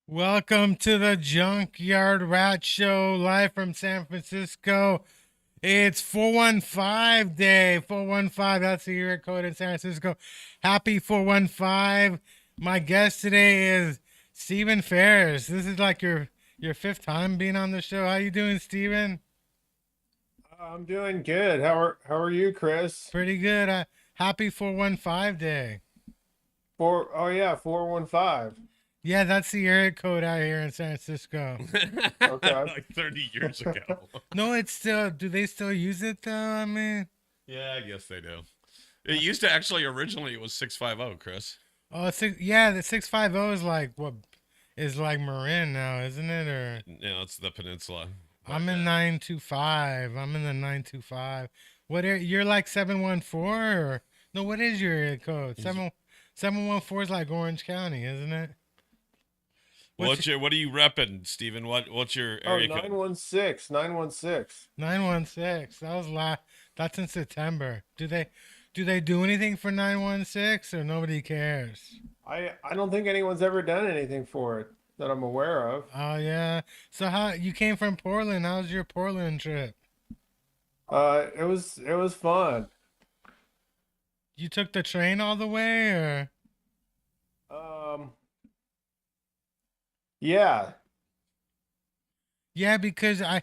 Welcome to the JunkYard Rat Show, live from San Francisco. It's 415 day, 415. That's the year code in San Francisco. Happy 415. My guest today is Stephen Ferris. This is like your fifth time being on the show. How you doing, Stephen? I'm doing good. How are you, Chris? Pretty good. Happy 415 day. Oh yeah, 415. Yeah, that's the area code out here in San Francisco. Okay. Like 30 years ago. No, it's still. Do they still use it though? I mean, Yeah, I guess they do. It used to actually, originally it was 650, Chris. yeah, the 650 is like what is like Marin now, isn't it? Or Yeah, it's the peninsula. I'm in 925. I'm in the 925. You're like 714 or no? What is your area code? 714 is like Orange County, isn't it? What are you repping, Steven? What's your area code? 916. 916. 916. That's in September. Do they do anything for 916 or nobody cares? I don't think anyone's ever done anything for it that I'm aware of. Oh yeah. So how you came from Portland? How was your Portland trip? It was fun. You took the train all the way or? Yeah. Yeah, because I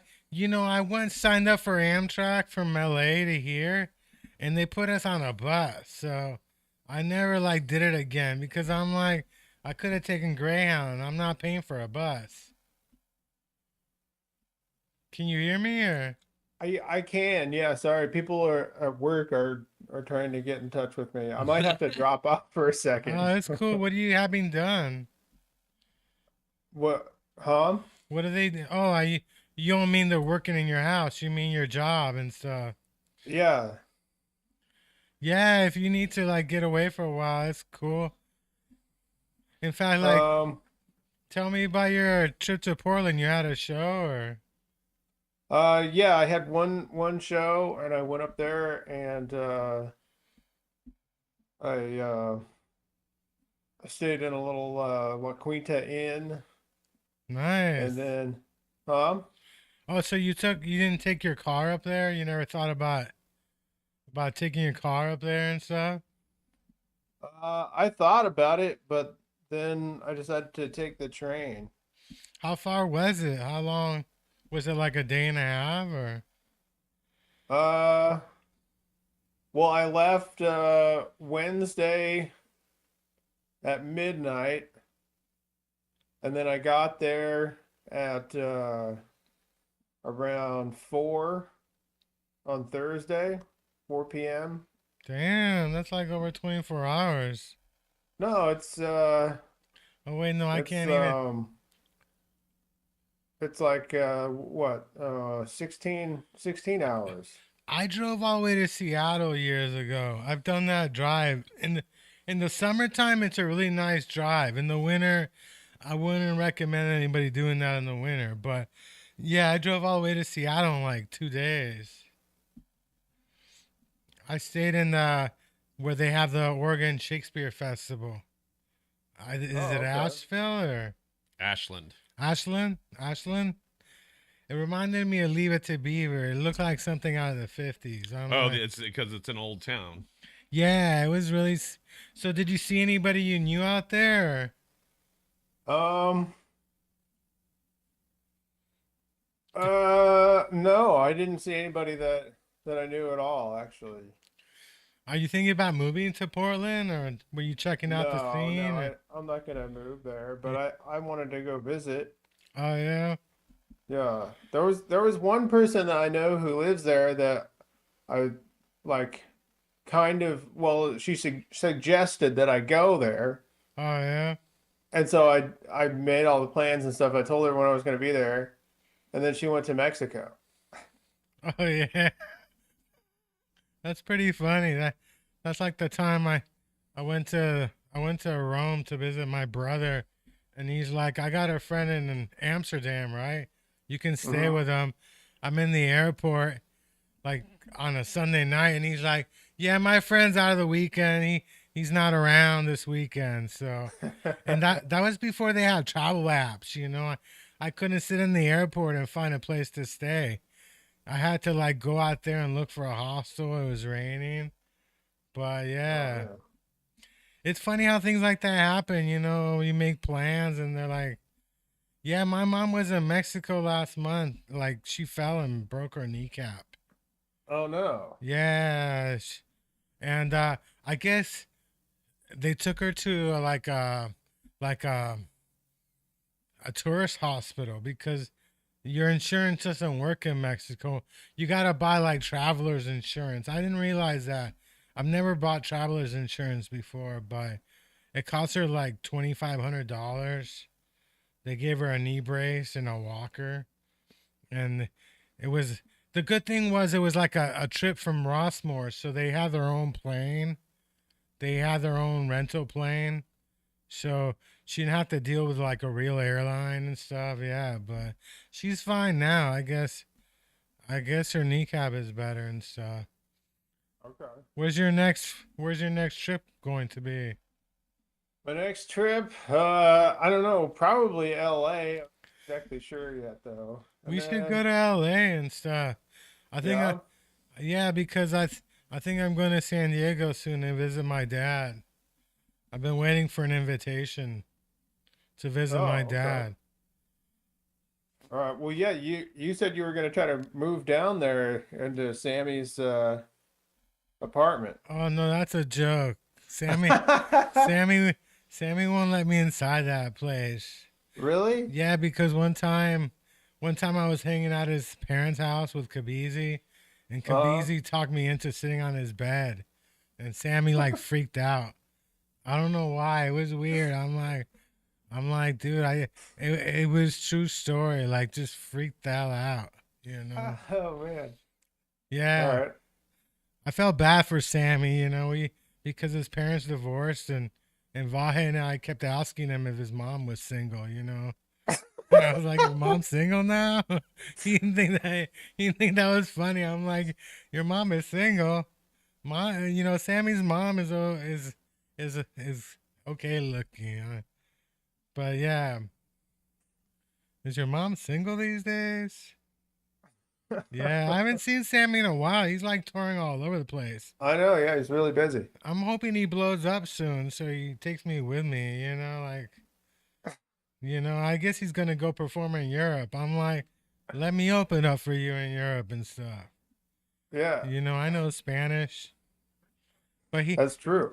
once signed up for Amtrak from LA to here, and they put us on a bus. So I never like did it again because I'm like, I could have taken Greyhound. I'm not paying for a bus. Can you hear me or? I can. Yeah, sorry. People are at work are trying to get in touch with me. I might have to drop off for a second. Oh, that's cool. What are you having done? What? Huh? What do they do? Oh, you don't mean they're working in your house. You mean your job and stuff. Yeah. Yeah, if you need to like get away for a while, it's cool. In fact, like, tell me about your trip to Portland. You had a show or? Yeah, I had one show and I went up there and I stayed in a little La Quinta Inn Nice. and then huh? Oh, so you didn't take your car up there? You never thought about taking your car up there and stuff? I thought about it, but then I decided to take the train. How far was it? How long? Was it like a day and a half or? Uh, well, I left Wednesday at midnight, and then I got there at around 4 on Thursday, 4 p.m. Damn, that's like over 24 hours. No, it's Oh wait, no, I it's can't even. it's like what 16 hours. I drove all the way to Seattle years ago. I've done that drive. In the summertime, it's a really nice drive. In the winter, I wouldn't recommend anybody doing that in the winter. But yeah, I drove all the way to Seattle in like 2 days. I stayed in where they have the Oregon Shakespeare Festival. Is Oh, it okay. Asheville or Ashland. Ashland? Ashland? It reminded me of Leave It to Beaver. It looked like something out of the 50s. I don't know. Oh, it's because it's an old town. Yeah, it was really. So, did you see anybody you knew out there? Um, No, I didn't see anybody that I knew at all, actually. Are you thinking about moving to Portland, or were you checking out the No, no, scene? Or, I'm not gonna move there, but yeah. I wanted to go visit. Oh yeah. Yeah, there was one person that I know who lives there that I like kind of, well, she suggested that I go there. Oh yeah. And so I made all the plans and stuff. I told her when I was going to be there, and then she went to Mexico. Oh yeah. That's pretty funny. That's like the time I went to Rome to visit my brother, and he's like, I got a friend in Amsterdam, right? You can stay Hmm. with him. I'm in the airport like on a Sunday night, and he's like, yeah, my friend's out of the weekend. He's not around this weekend, so. And that was before they had travel apps, you know. I couldn't sit in the airport and find a place to stay. I had to like go out there and look for a hostel. It was raining. But Oh yeah, yeah. it's funny how things like that happen. You know, you make plans and they're like, yeah, my mom was in Mexico last month. Like she fell and broke her kneecap. Oh no. Yeah. And I guess they took her to like a tourist hospital because your insurance doesn't work in Mexico. You gotta buy like traveler's insurance. I didn't realize that. I've never bought traveler's insurance before, but it cost her like $2,500. They gave her a knee brace and a walker, and it was the good thing was it was like a trip from Rossmore, so they had their own plane. They had their own rental plane, so she didn't have to deal with like a real airline and stuff. Yeah, but she's fine now. I guess her kneecap is better and stuff. Okay. Where's your next trip going to be? My next trip, I don't know, probably LA. I'm not exactly sure yet though. And We should go then, to LA and stuff. I think I yeah. yeah, because I think I'm going to San Diego soon and visit my dad. I've been waiting for an invitation to visit my Oh, okay. dad. All right. Well, yeah, you said you were going to try to move down there into Sammy's apartment. Oh no, that's a joke. Sammy Sammy won't let me inside that place. Really? Yeah, because one time I was hanging out at his parents' house with Kabizi, and Uh, Kabizi talked me into sitting on his bed, and Sammy like freaked out. I don't know why. It was weird. I'm like, dude, it was true story. Like, just freaked the hell out. You know? oh man. All Yeah, right. I felt bad for Sammy. You know, he because his parents divorced, and Vahe and I kept asking him if his mom was single. You know, and I was like, "Your mom's single now?" He didn't think that was funny. I'm like, "Your mom is single." You know, Sammy's mom is okay looking. But yeah, is your mom single these days? Yeah, I haven't seen Sammy in a while. He's like touring all over the place. I know. Yeah, he's really busy. I'm hoping he blows up soon so he takes me with me, I guess he's gonna go perform in Europe. I'm like, let me open up for you in Europe and stuff. Yeah, You know, I know Spanish, but that's true.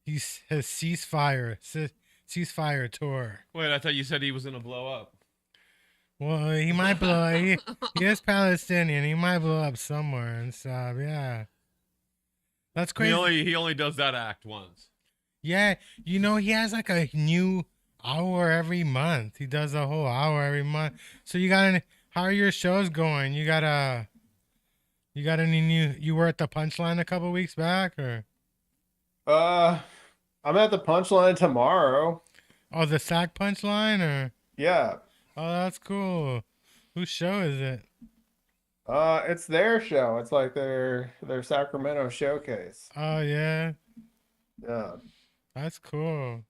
he's his ceasefire tour. Wait, I thought you said he was gonna blow up. Well, he might blow. He is Palestinian. He might blow up somewhere and stuff. Yeah, that's crazy. He only does that act once. Yeah, you know he has like a new hour every month. He does a whole hour every month. So you got any? How are your shows going? You got any new? You were at the Punchline a couple weeks back, or Uh, I'm at the Punchline tomorrow. oh the Sack Punchline, or Yeah. oh that's cool. Whose show is it? It's their show. It's like their Sacramento showcase. Oh yeah, Yeah. that's cool.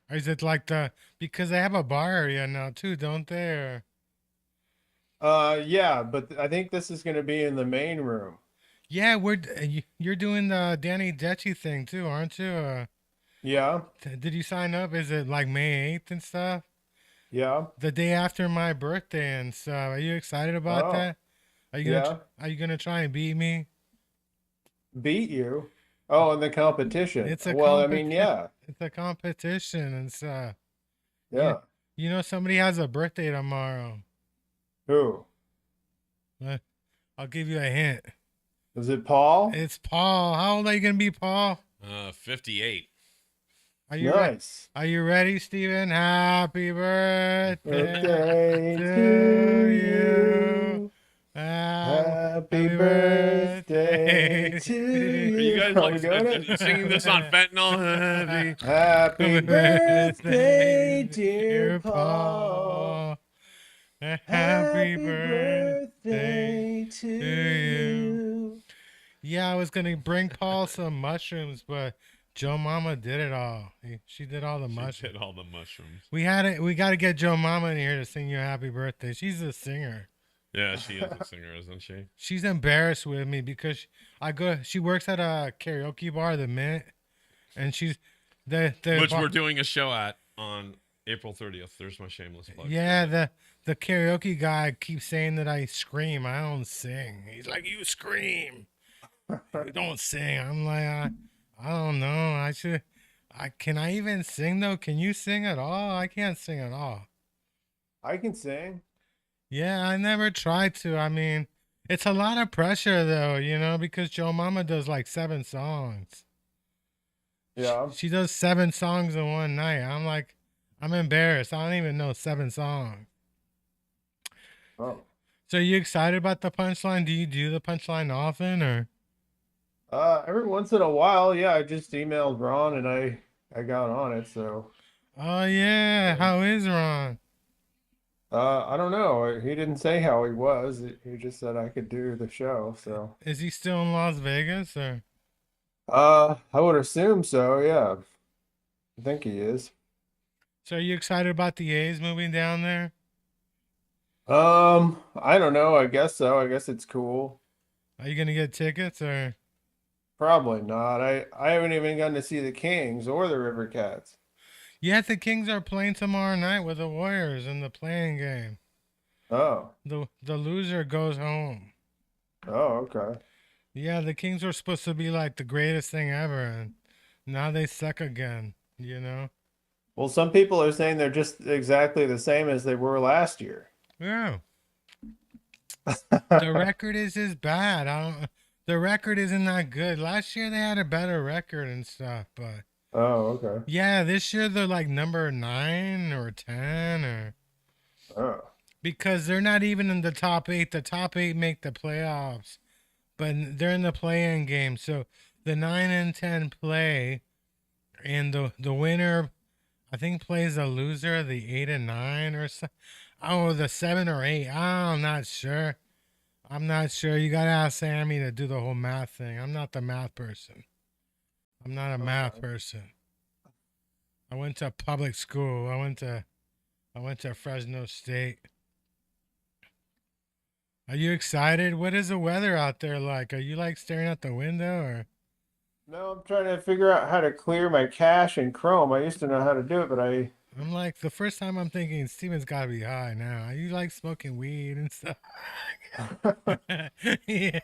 Or is it like the because they have a bar area now too, don't they? Or, Yeah, but I think this is going to be in the main room. yeah, you're doing the Danny Detchy thing too, aren't you? Yeah. Did you sign up? Is it like May 8th and stuff? Yeah. The day after my birthday and stuff. Are you excited about Oh, that? yeah. Are you gonna try and beat me? Beat you. Oh, in the competition. It's a Well, I mean, yeah. it's a competition and stuff. You Yeah. you know somebody has a birthday tomorrow. Who? Uh, I'll give you a hint. Is it Paul? It's Paul. How old are you gonna be, Paul? 58. Are you ready? Nice. Are you ready, Steven? Happy birthday Birthday to to you. you. Happy Happy birthday birthday to Are you you. guys Are like we doing it? singing this on fentanyl? Happy birthday, dear dear Paul. Paul. Happy Happy birthday birthday to to you. you. Yeah, I was gonna bring Paul some mushrooms, but Joe Mama did it all. She did all the She mushrooms. did all the mushrooms. We had it. We got to get Joe Mama in here to sing you a happy birthday. She's a singer. Yeah, she is a singer, isn't she? She's embarrassed with me because I go. She works at a karaoke bar, the Mint, and she's the Which bar- we're doing a show at on April 30th. There's my shameless plug. Yeah, the karaoke guy keeps saying that I scream. I don't sing. He's like, you scream. You don't sing. I'm like, I don't know. I should. Can I even sing though? Can you sing at all? I can't sing at all. I can sing. Yeah, I never tried to. I mean, it's a lot of pressure though, because Joe Mama does like 7 songs. Yeah. She does 7 songs in one night. I'm like, I'm embarrassed. I don't even know 7 songs. Oh. So you excited about the punchline? Do you do the punchline often or? Every once in a while, yeah, I just emailed Ron and I got on it, so Oh yeah, how is Ron? I don't know. He didn't say how he was. He just said I could do the show, so Is he still in Las Vegas or? I would assume so, yeah. I think he is. So are you excited about the A's moving down there? I don't know. I guess so. I guess it's cool. Are you gonna get tickets or? Probably not. I haven't even gotten to see the Kings or the River Cats. Yeah, the Kings are playing tomorrow night with the Warriors in the playing game. Oh. The loser goes home. Oh, okay. Yeah, the Kings were supposed to be like the greatest thing ever, and now they suck again, you know? Well, some people are saying they're just exactly the same as they were last year. Yeah. The record is just bad. The record isn't that good. Last year they had a better record and stuff, but Oh, okay. yeah, this year they're like number 9 or 10 or Oh. because they're not even in the top 8. The top 8 make the playoffs, but they're in the play-in game. So the 9 and 10 play, and the winner, I think, plays the loser, the 8 and 9 or so. Oh, the 7 or 8. I'm not sure. I'm not sure. You gotta ask Sammy to do the whole math thing. I'm not the math person. I'm not a math Okay. person. I went to public school. I went to Fresno State. Are you excited? What is the weather out there like? Are you like staring out the window or? No, I'm trying to figure out how to clear my cache in Chrome. I used to know how to do it, but I'm like, the first time I'm thinking Steven's gotta be high now. Are you like smoking weed and stuff? Yeah.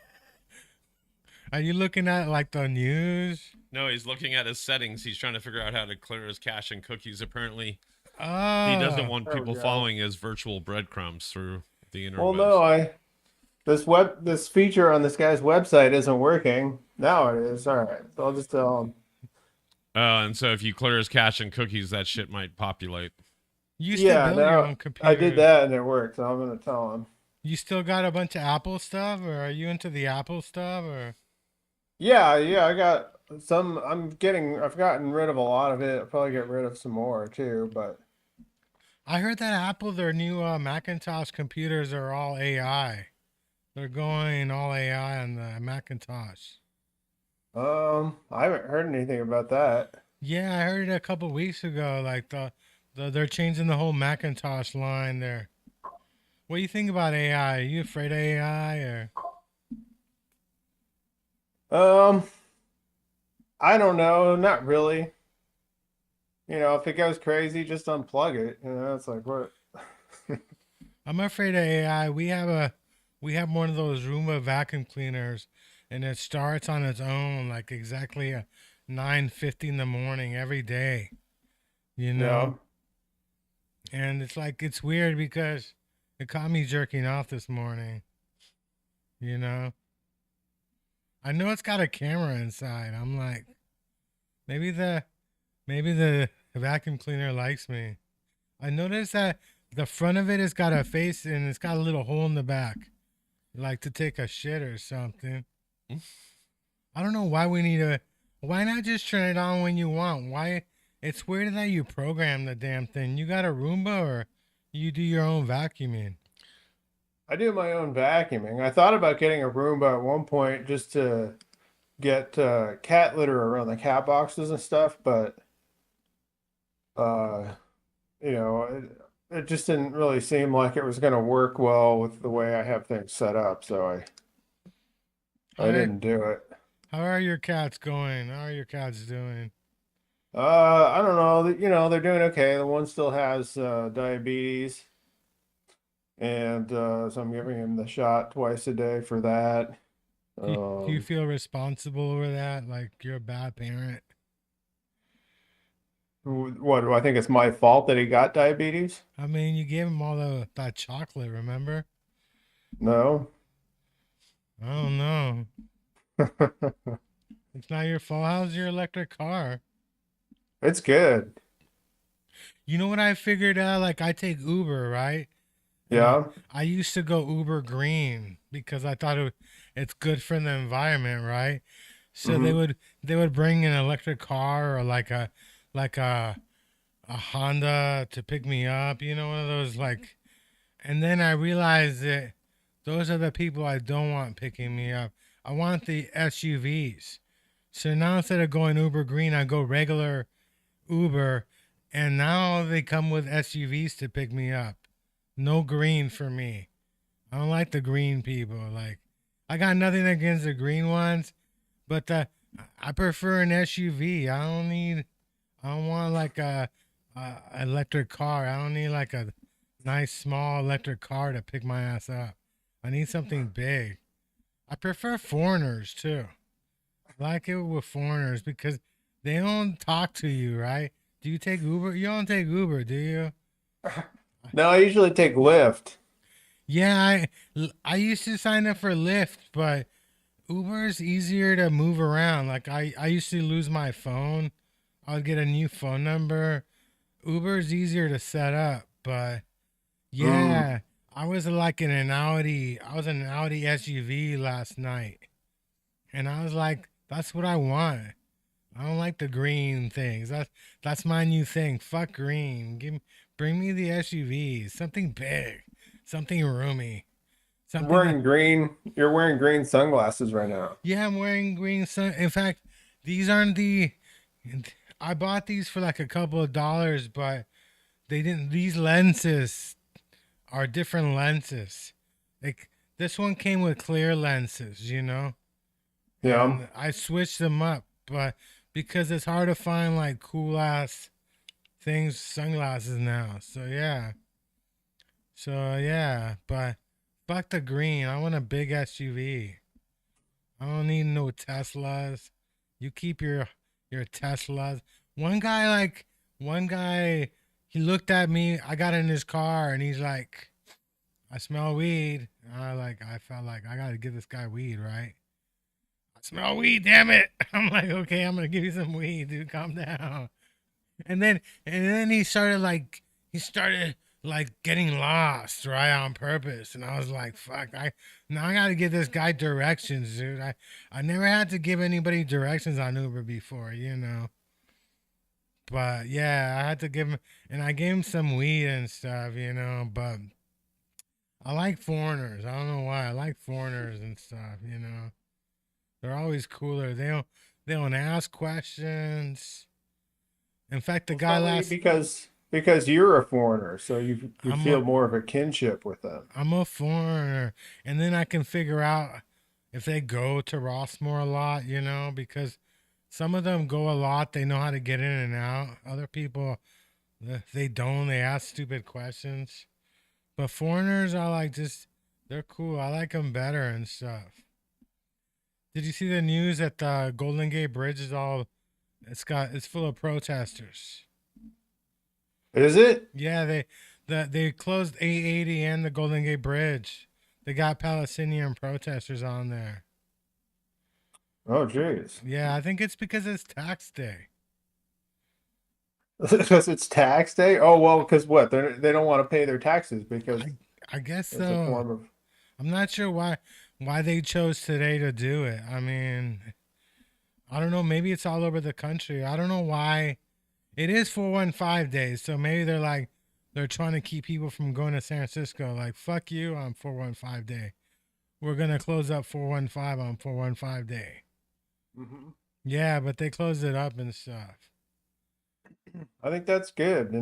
Are you looking at like the news? No, he's looking at his settings. He's trying to figure out how to clear his cache and cookies. Apparently, Oh, he doesn't want there we people go. following his virtual breadcrumbs through the interwebs. well, no, this feature on this guy's website isn't working. Now it is. All right. So I'll just tell him. And so if you clear his cache and cookies, that shit might populate. You still Yeah, build your no, own computer. I did that and it worked, so I'm gonna tell him. You still got a bunch of Apple stuff, or are you into the Apple stuff, or? Yeah, I got some. I've gotten rid of a lot of it. I'll probably get rid of some more too, but I heard that Apple, their new Macintosh computers are all AI. They're going all AI on the Macintosh. I haven't heard anything about that. Yeah, I heard it a couple weeks ago. Like they're changing the whole Macintosh line there. What do you think about AI? Are you afraid of AI or? I don't know, not really. You know, if it goes crazy, just unplug it. You know, it's like what? I'm afraid of AI. We have one of those Roomba vacuum cleaners, and it starts on its own like exactly at 9:50 in the morning every day. You know, Yeah. and it's like it's weird because it caught me jerking off this morning. You know, I know it's got a camera inside. I'm like, maybe the maybe the vacuum cleaner likes me. I noticed that the front of it has got a face and it's got a little hole in the back, like to take a shit or something. I don't know why we need a. Why not just turn it on when you want? Why? It's weird that you program the damn thing. You got a Roomba or you do your own vacuuming? I do my own vacuuming. I thought about getting a Roomba at one point just to get cat litter around the cat boxes and stuff, but uh, you know, it just didn't really seem like it was going to work well with the way I have things set up, so I How, didn't do it. how are your cats going? How are your cats doing? I don't know. You know, they're doing okay. The one still has diabetes, and so I'm giving him the shot twice a day for that. Do you feel responsible over that? Like you're a bad parent? What do I think it's my fault that he got diabetes? I mean, you gave him all that chocolate, remember? No. I don't know. It's not your fault. How's your electric car? It's good. You know what I figured out? Like I take Uber, right? And Yeah. I used to go Uber Green because I thought it's good for the environment, right? So Hmm. they would bring an electric car or like a Honda to pick me up, you know, one of those like. And then I realized that those are the people I don't want picking me up. I want the SUVs. So now instead of going Uber Green, I go regular Uber, and now they come with SUVs to pick me up. No green for me. I don't like the green people. Like, I got nothing against the green ones, but I prefer an SUV. I don't need. I don't want like a electric car. I don't need like a nice small electric car to pick my ass up. I need something big. I prefer foreigners too. I like it with foreigners because they don't talk to you, right? Do you take Uber? You don't take Uber, do you? No, I usually take Lyft. Yeah, I used to sign up for Lyft, but Uber is easier to move around. Like I used to lose my phone. I would get a new phone number. Uber is easier to set up, but Mm. yeah, I was like in an Audi. I was in an Audi SUV last night, and I was like, that's what I want. I don't like the green things. That's my new thing. Fuck green. Bring me the SUVs. Something big, something roomy, something that. Wearing green. You're wearing green sunglasses right now. Yeah, I'm wearing green sun. In fact, these aren't the. I bought these for like a couple of dollars, but they didn't. These lenses are different lenses. Like this one came with clear lenses, you know, Yeah. and I switched them up, but because it's hard to find like cool ass things, sunglasses now. So yeah, but fuck the green. I want a big SUV. I don't need no Teslas. You keep your Teslas. One guy like one guy he looked at me. I got in his car and he's like, I smell weed. And I felt like I gotta give this guy weed, right? I smell weed, damn it. I'm like, okay, I'm gonna give you some weed, dude. Calm down. And then he started like getting lost, right, on purpose. And I was like, fuck, I gotta give this guy directions, dude. I never had to give anybody directions on Uber before, you know. But yeah, I had to give him and I gave him some weed and stuff, you know, but I like foreigners. I don't know why. I like foreigners and stuff, you know. They're always cooler. They don't ask questions. In fact, the Well, guy probably last because you're a foreigner, so you I'm a feel more of a kinship with them. I'm a foreigner, and then I can figure out if they go to Rossmore a lot, you know, because some of them go a lot. They know how to get in and out. Other people, they don't. They ask stupid questions. But foreigners are like just, they're cool. I like them better and stuff. Did you see the news that the Golden Gate Bridge is all, it's full of protesters. Is it? Yeah, they closed 880 and the Golden Gate Bridge. They got Palestinian protesters on there. Oh, jeez. Yeah, I think it's because it's tax day. Because it's tax day? Oh, well, because what? They don't want to pay their taxes because I guess it's a so. form of. I'm not sure why they chose today to do it. I mean, I don't know. Maybe it's all over the country. I don't know why. It is 415 days, so maybe they're trying to keep people from going to San Francisco. Like, fuck you on 415 day. We're gonna close up 415 on 415 day. Mhm. Yeah, but they closed it up and stuff. I think that's good.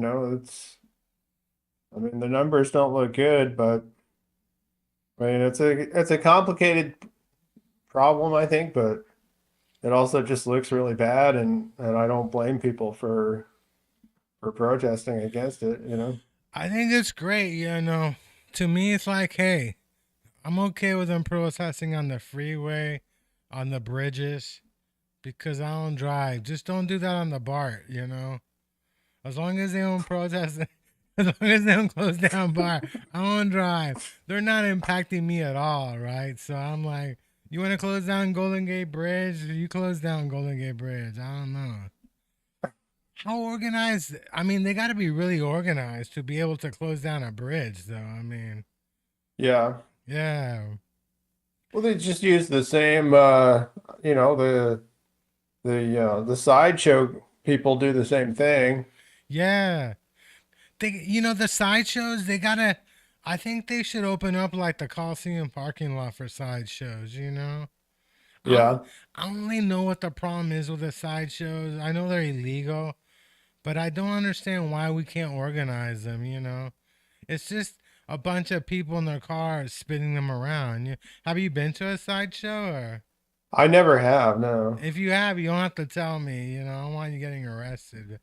I mean, the numbers don't look good, but I mean, it's a complicated problem, I think, but it also just looks really bad, and I don't blame people for protesting against it, you know? I think it's great, you know. To me, it's like, hey, I'm okay with them protesting on the freeway, on the bridges, because I don't drive. Just don't do that on the BART, you know. As long as they don't protest, as long as they don't close down BART, I don't drive. They're not impacting me at all, right? So I'm like, you want to close down Golden Gate Bridge? You close down Golden Gate Bridge. I don't know. How organized? I mean, they got to be really organized to be able to close down a bridge, though. I mean, Yeah. yeah, Well, they just use the same, you know, the sideshow people do the same thing. yeah. The sideshows, they gotta. I think they should open up like the Coliseum parking lot for sideshows. You know, I don't, Yeah. I don't really know what the problem is with the sideshows. I know they're illegal, but I don't understand why we can't organize them. You know, it's just a bunch of people in their cars spinning them around. Have you been to a sideshow? Or I never have, no. if you have, you don't have to tell me. You know, I don't want you getting arrested.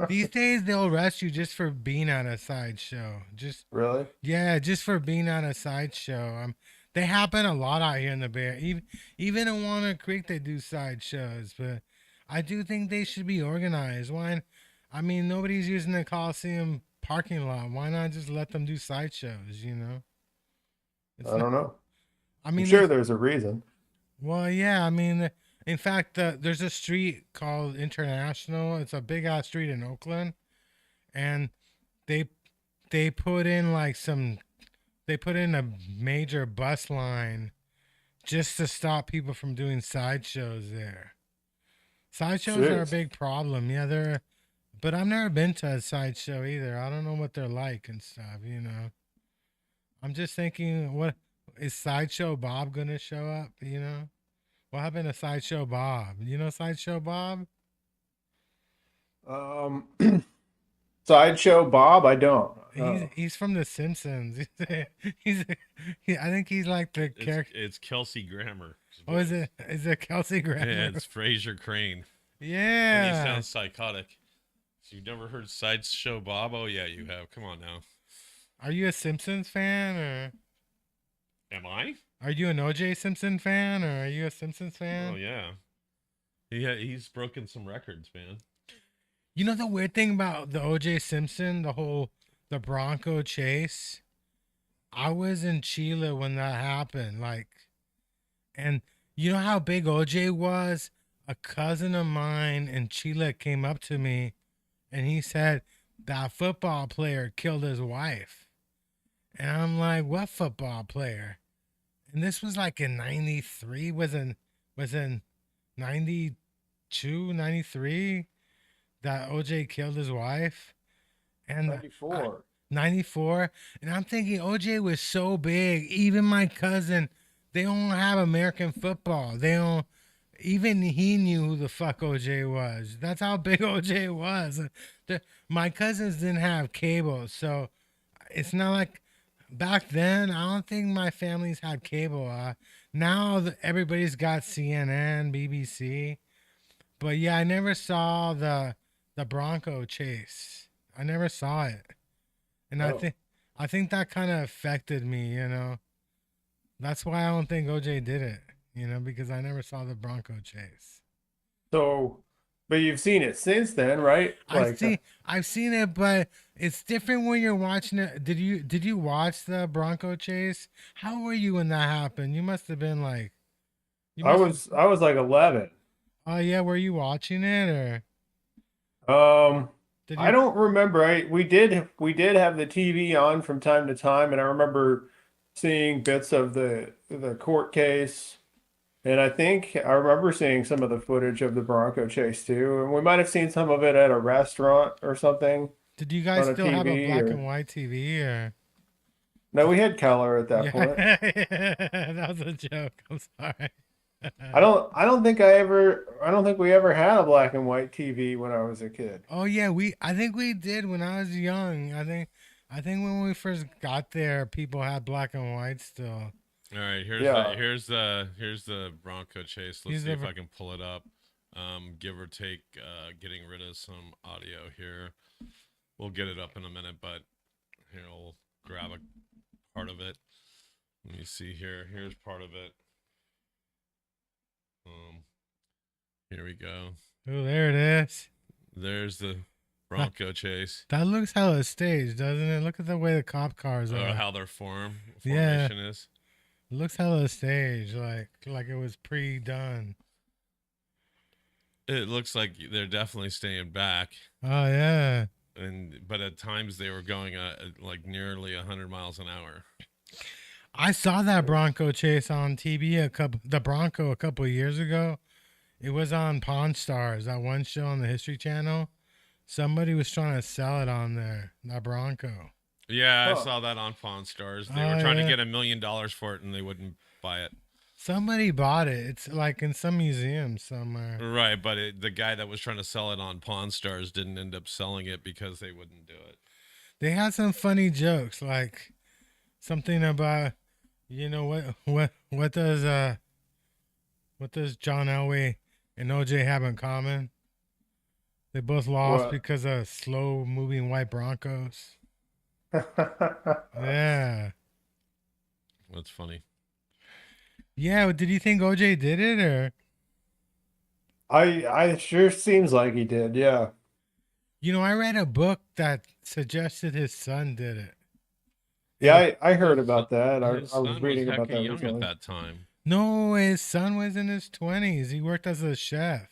These days they'll arrest you just for being at a sideshow. Just Really? Yeah, just for being at a sideshow. They happen a lot out here in the Bay. Even in Walnut Creek, they do sideshows. But I do think they should be organized. Why? I mean, nobody's using the Coliseum parking lot. Why not just let them do sideshows? You know, it's I not. don't know. I I'm mean, sure there's a reason. well, yeah. I mean, in fact, there's a street called International. It's a big ass street in Oakland, and they they put in like some they put in a major bus line just to stop people from doing sideshows there. Sideshows are a Jeez. big problem. Yeah, but I've never been to a sideshow either. I don't know what they're like and stuff, you know. I'm just thinking, what is Sideshow Bob gonna show up, you know? What happened to Sideshow Bob? You know Sideshow Bob? Um, Sideshow Bob, I don't. He's from The Simpsons. He's I think he's like the character. It's Kelsey Grammer. Oh, is it Kelsey Grammer? Yeah, it's Fraser Crane. And he Yeah. sounds psychotic. So you've never heard Sideshow Bob? Oh yeah, you have. Come on now. Are you a Simpsons fan, or Am I? are you an OJ Simpson fan, or are you a Simpsons fan? Oh yeah. He's broken some records, man. You know the weird thing about the OJ Simpson, the Bronco chase? I was in Chile when that happened, like, and you know how big OJ was? A cousin of mine in Chile came up to me and he said that football player killed his wife. And I'm like, what football player? And this was like in 93, was in 92, 93 that OJ killed his wife. And 94. 94. And I'm thinking OJ was so big. Even my cousin, they don't have American football. They don't, even he knew who the fuck OJ was. That's how big OJ was. My cousins didn't have cable. So it's not like back then. I don't think my family's had cable. Now everybody's got CNN, BBC. But yeah, I never saw the Bronco chase. I never saw it, and Oh. I think that kind of affected me. That's why I don't think OJ did it. Because I never saw the Bronco chase. So, but you've seen it since then, right? Like, I've seen it, but it's different when you're watching it. Did you watch the Bronco chase? How were you when that happened? You must have been like you I must. was like 11. Oh yeah, were you watching it or Um, did I you? don't remember. We did have the TV on from time to time, and I remember seeing bits of the court case. And I think I remember seeing some of the footage of the Bronco chase too. And we might have seen some of it at a restaurant or something Did you guys on a still have a TV black and or white TV or? no, we had color at that Yeah, point. that was a joke. I'm sorry. I don't think we ever had a black and white TV when I was a kid. Oh yeah, I think we did when I was young. I think when we first got there, people had black and white still. All right, Yeah. here's the Bronco chase. Let's He's see if never. I can pull it up. Give or take, getting rid of some audio here. We'll get it up in a minute, but here I'll grab a part of it. Let me see here. Here's part of it. Um, Here we go. Oh, there it is. There's the That, Bronco chase. that looks hella staged, doesn't it? Look at the way the cop cars Or are. how their Yeah, formation is. it looks hella staged, like it was pre-done. It looks like they're definitely staying back, Oh yeah. but at times they were going like nearly 100 miles an hour. I saw that Bronco chase on TV the Bronco a couple of years ago. It was on Pawn Stars, that one show on the History Channel. Somebody was trying to sell it on there, that Bronco. Yeah, I Huh. saw that on Pawn Stars. They Oh were trying to yeah. get $1 million for it, and they wouldn't buy it. Somebody bought it. It's like in some museum somewhere. Right, but the guy that was trying to sell it on Pawn Stars didn't end up selling it because they wouldn't do it. They had some funny jokes, like something about, what does John Elway and OJ have in common? They both lost What? because of slow moving white Broncos. Yeah. That's funny. Yeah, did you think OJ did it or? I sure seems like he did, yeah. I read a book that suggested his son did it. Yeah, And I heard His son, about that. his I was son was reading about hecka that young at recently. that time. no, his son was in his 20s. He worked as a chef.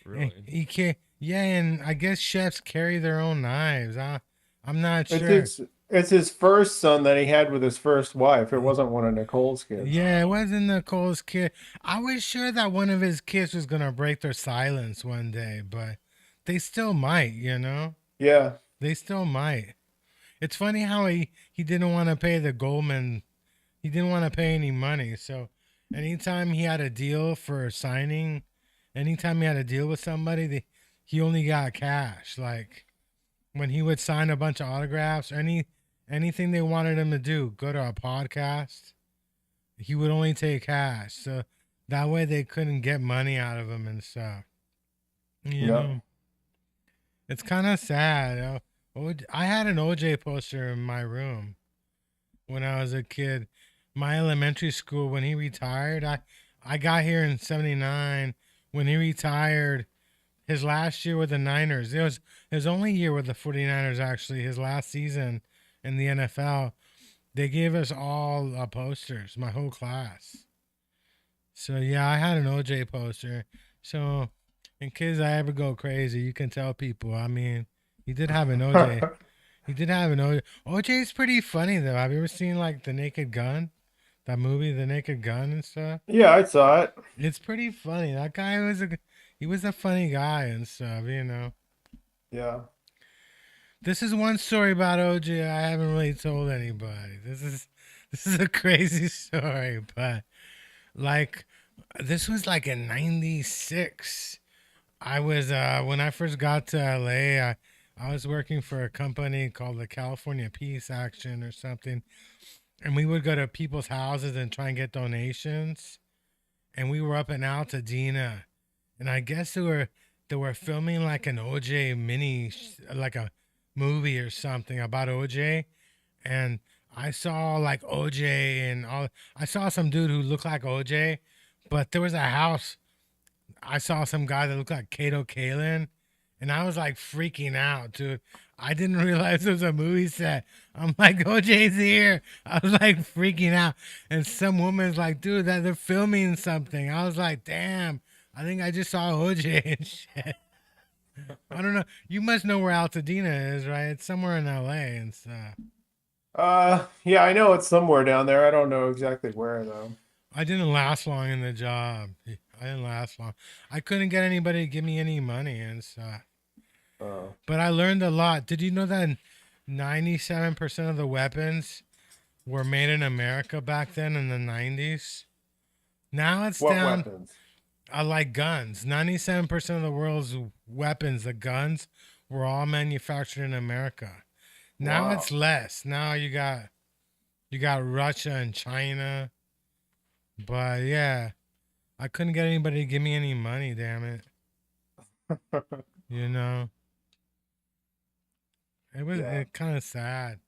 Really? He can yeah, and I guess chefs carry their own knives. I'm not It's sure. it's his first son that he had with his first wife. It wasn't one of Nicole's kids. Yeah, it wasn't Nicole's kid. I was sure that one of his kids was gonna break their silence one day, but they still might. Yeah. They still might. It's funny how he didn't want to pay the Goldman. He didn't want to pay any money. So anytime he had a deal for signing, anytime he had a deal with somebody, he only got cash. Like when he would sign a bunch of autographs, anything they wanted him to do, go to a podcast, he would only take cash. So that way they couldn't get money out of him and stuff. You Yeah. know, it's kind of sad. I had an OJ poster in my room when I was a kid. My elementary school, when he retired, I got here in '79. When he retired, his last year with the Niners, it was his only year with the 49ers, actually, his last season in the NFL. They gave us all posters, my whole class. So, yeah, I had an OJ poster. So, in case I ever go crazy, you can tell people. I mean, he did have an OJ. He did have an OJ. OJ's pretty funny, though. Have you ever seen, like, The Naked Gun? That movie, The Naked Gun and stuff? Yeah, I saw it. It's pretty funny. That guy he was a funny guy and stuff. Yeah. This is one story about OJ I haven't really told anybody. This is a crazy story, but like this was like in '96. I was when I first got to LA, I was working for a company called the California Peace Action or something, and we would go to people's houses and try and get donations. And we were up in Altadena, and I guess they were filming like an OJ like a movie or something about OJ, and I saw like OJ and all. I saw some dude who looked like OJ, but there was a house. I saw some guy that looked like Kato Kalin, and I was like freaking out, dude. I didn't realize it was a movie set. I'm like, OJ's here. I was like freaking out, and some woman's like, dude, that they're filming something. I was like, damn. I think I just saw OJ and shit. I don't know. You must know where Altadena is, right? It's somewhere in LA and stuff. Yeah, I know it's somewhere down there. I don't know exactly where though. I didn't last long in the job. I didn't last long. I couldn't get anybody to give me any money and stuff. But I learned a lot. Did you know that 97% of the weapons were made in America back then in the 90s? Now it's What down. weapons? Like guns. 97% of the world's weapons, the guns, were all manufactured in America. Now Wow. it's less. Now you got Russia and China. But yeah, I couldn't get anybody to give me any money, damn it. You know. It was Yeah. kind of sad.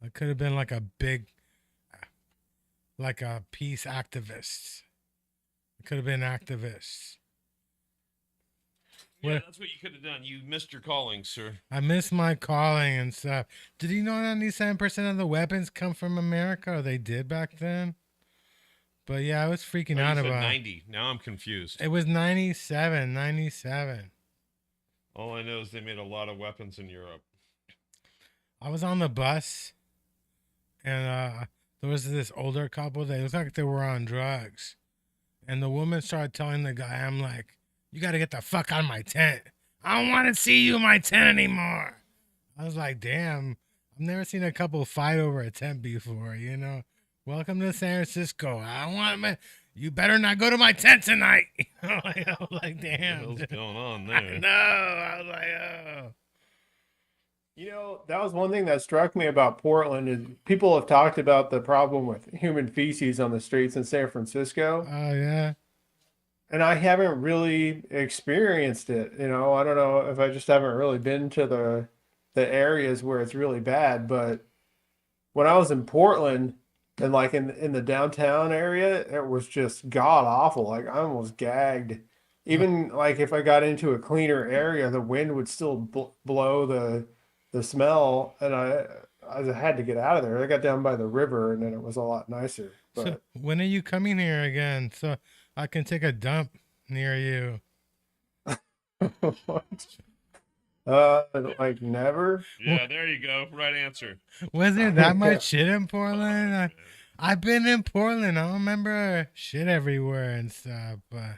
I could have been like a peace activist. I could have been activists. Yeah, What- that's what you could have done. You missed your calling, sir. I missed my calling and stuff. Did you know 97% of the weapons come from America? Or they did back then? But yeah, I was freaking Oh, you out said about 90. Now I'm confused. it. Was 97. All I know is they made a lot of weapons in Europe. I was on the bus, and there was this older couple. They looked like they were on drugs. And the woman started telling the guy, I'm like, you got to get the fuck out of my tent. I don't want to see you in my tent anymore. I was like, damn, I've never seen a couple fight over a tent before, you know? Welcome to San Francisco. I don't want my, you better not go to my tent tonight. I was like, What the damn. hell's dude. going on I there? know. I was like, oh. You know, that was one thing that struck me about Portland is people have talked about the problem with human feces on the streets in San Francisco, Oh, yeah. and I haven't really experienced it. You know, I don't know if I just haven't really been to the areas where it's really bad, but when I was in Portland and like in the downtown area, it was just god awful. Like I almost gagged. Even like if I got into a cleaner area, the wind would still blow the smell, and I had to get out of there. I got down by the river, and then it was a lot nicer. So But when are you coming here again so I can take a dump near you? like never. Yeah, there you go. Right answer. Was there that much shit in Portland? I've been in Portland. I don't remember shit everywhere and stuff, but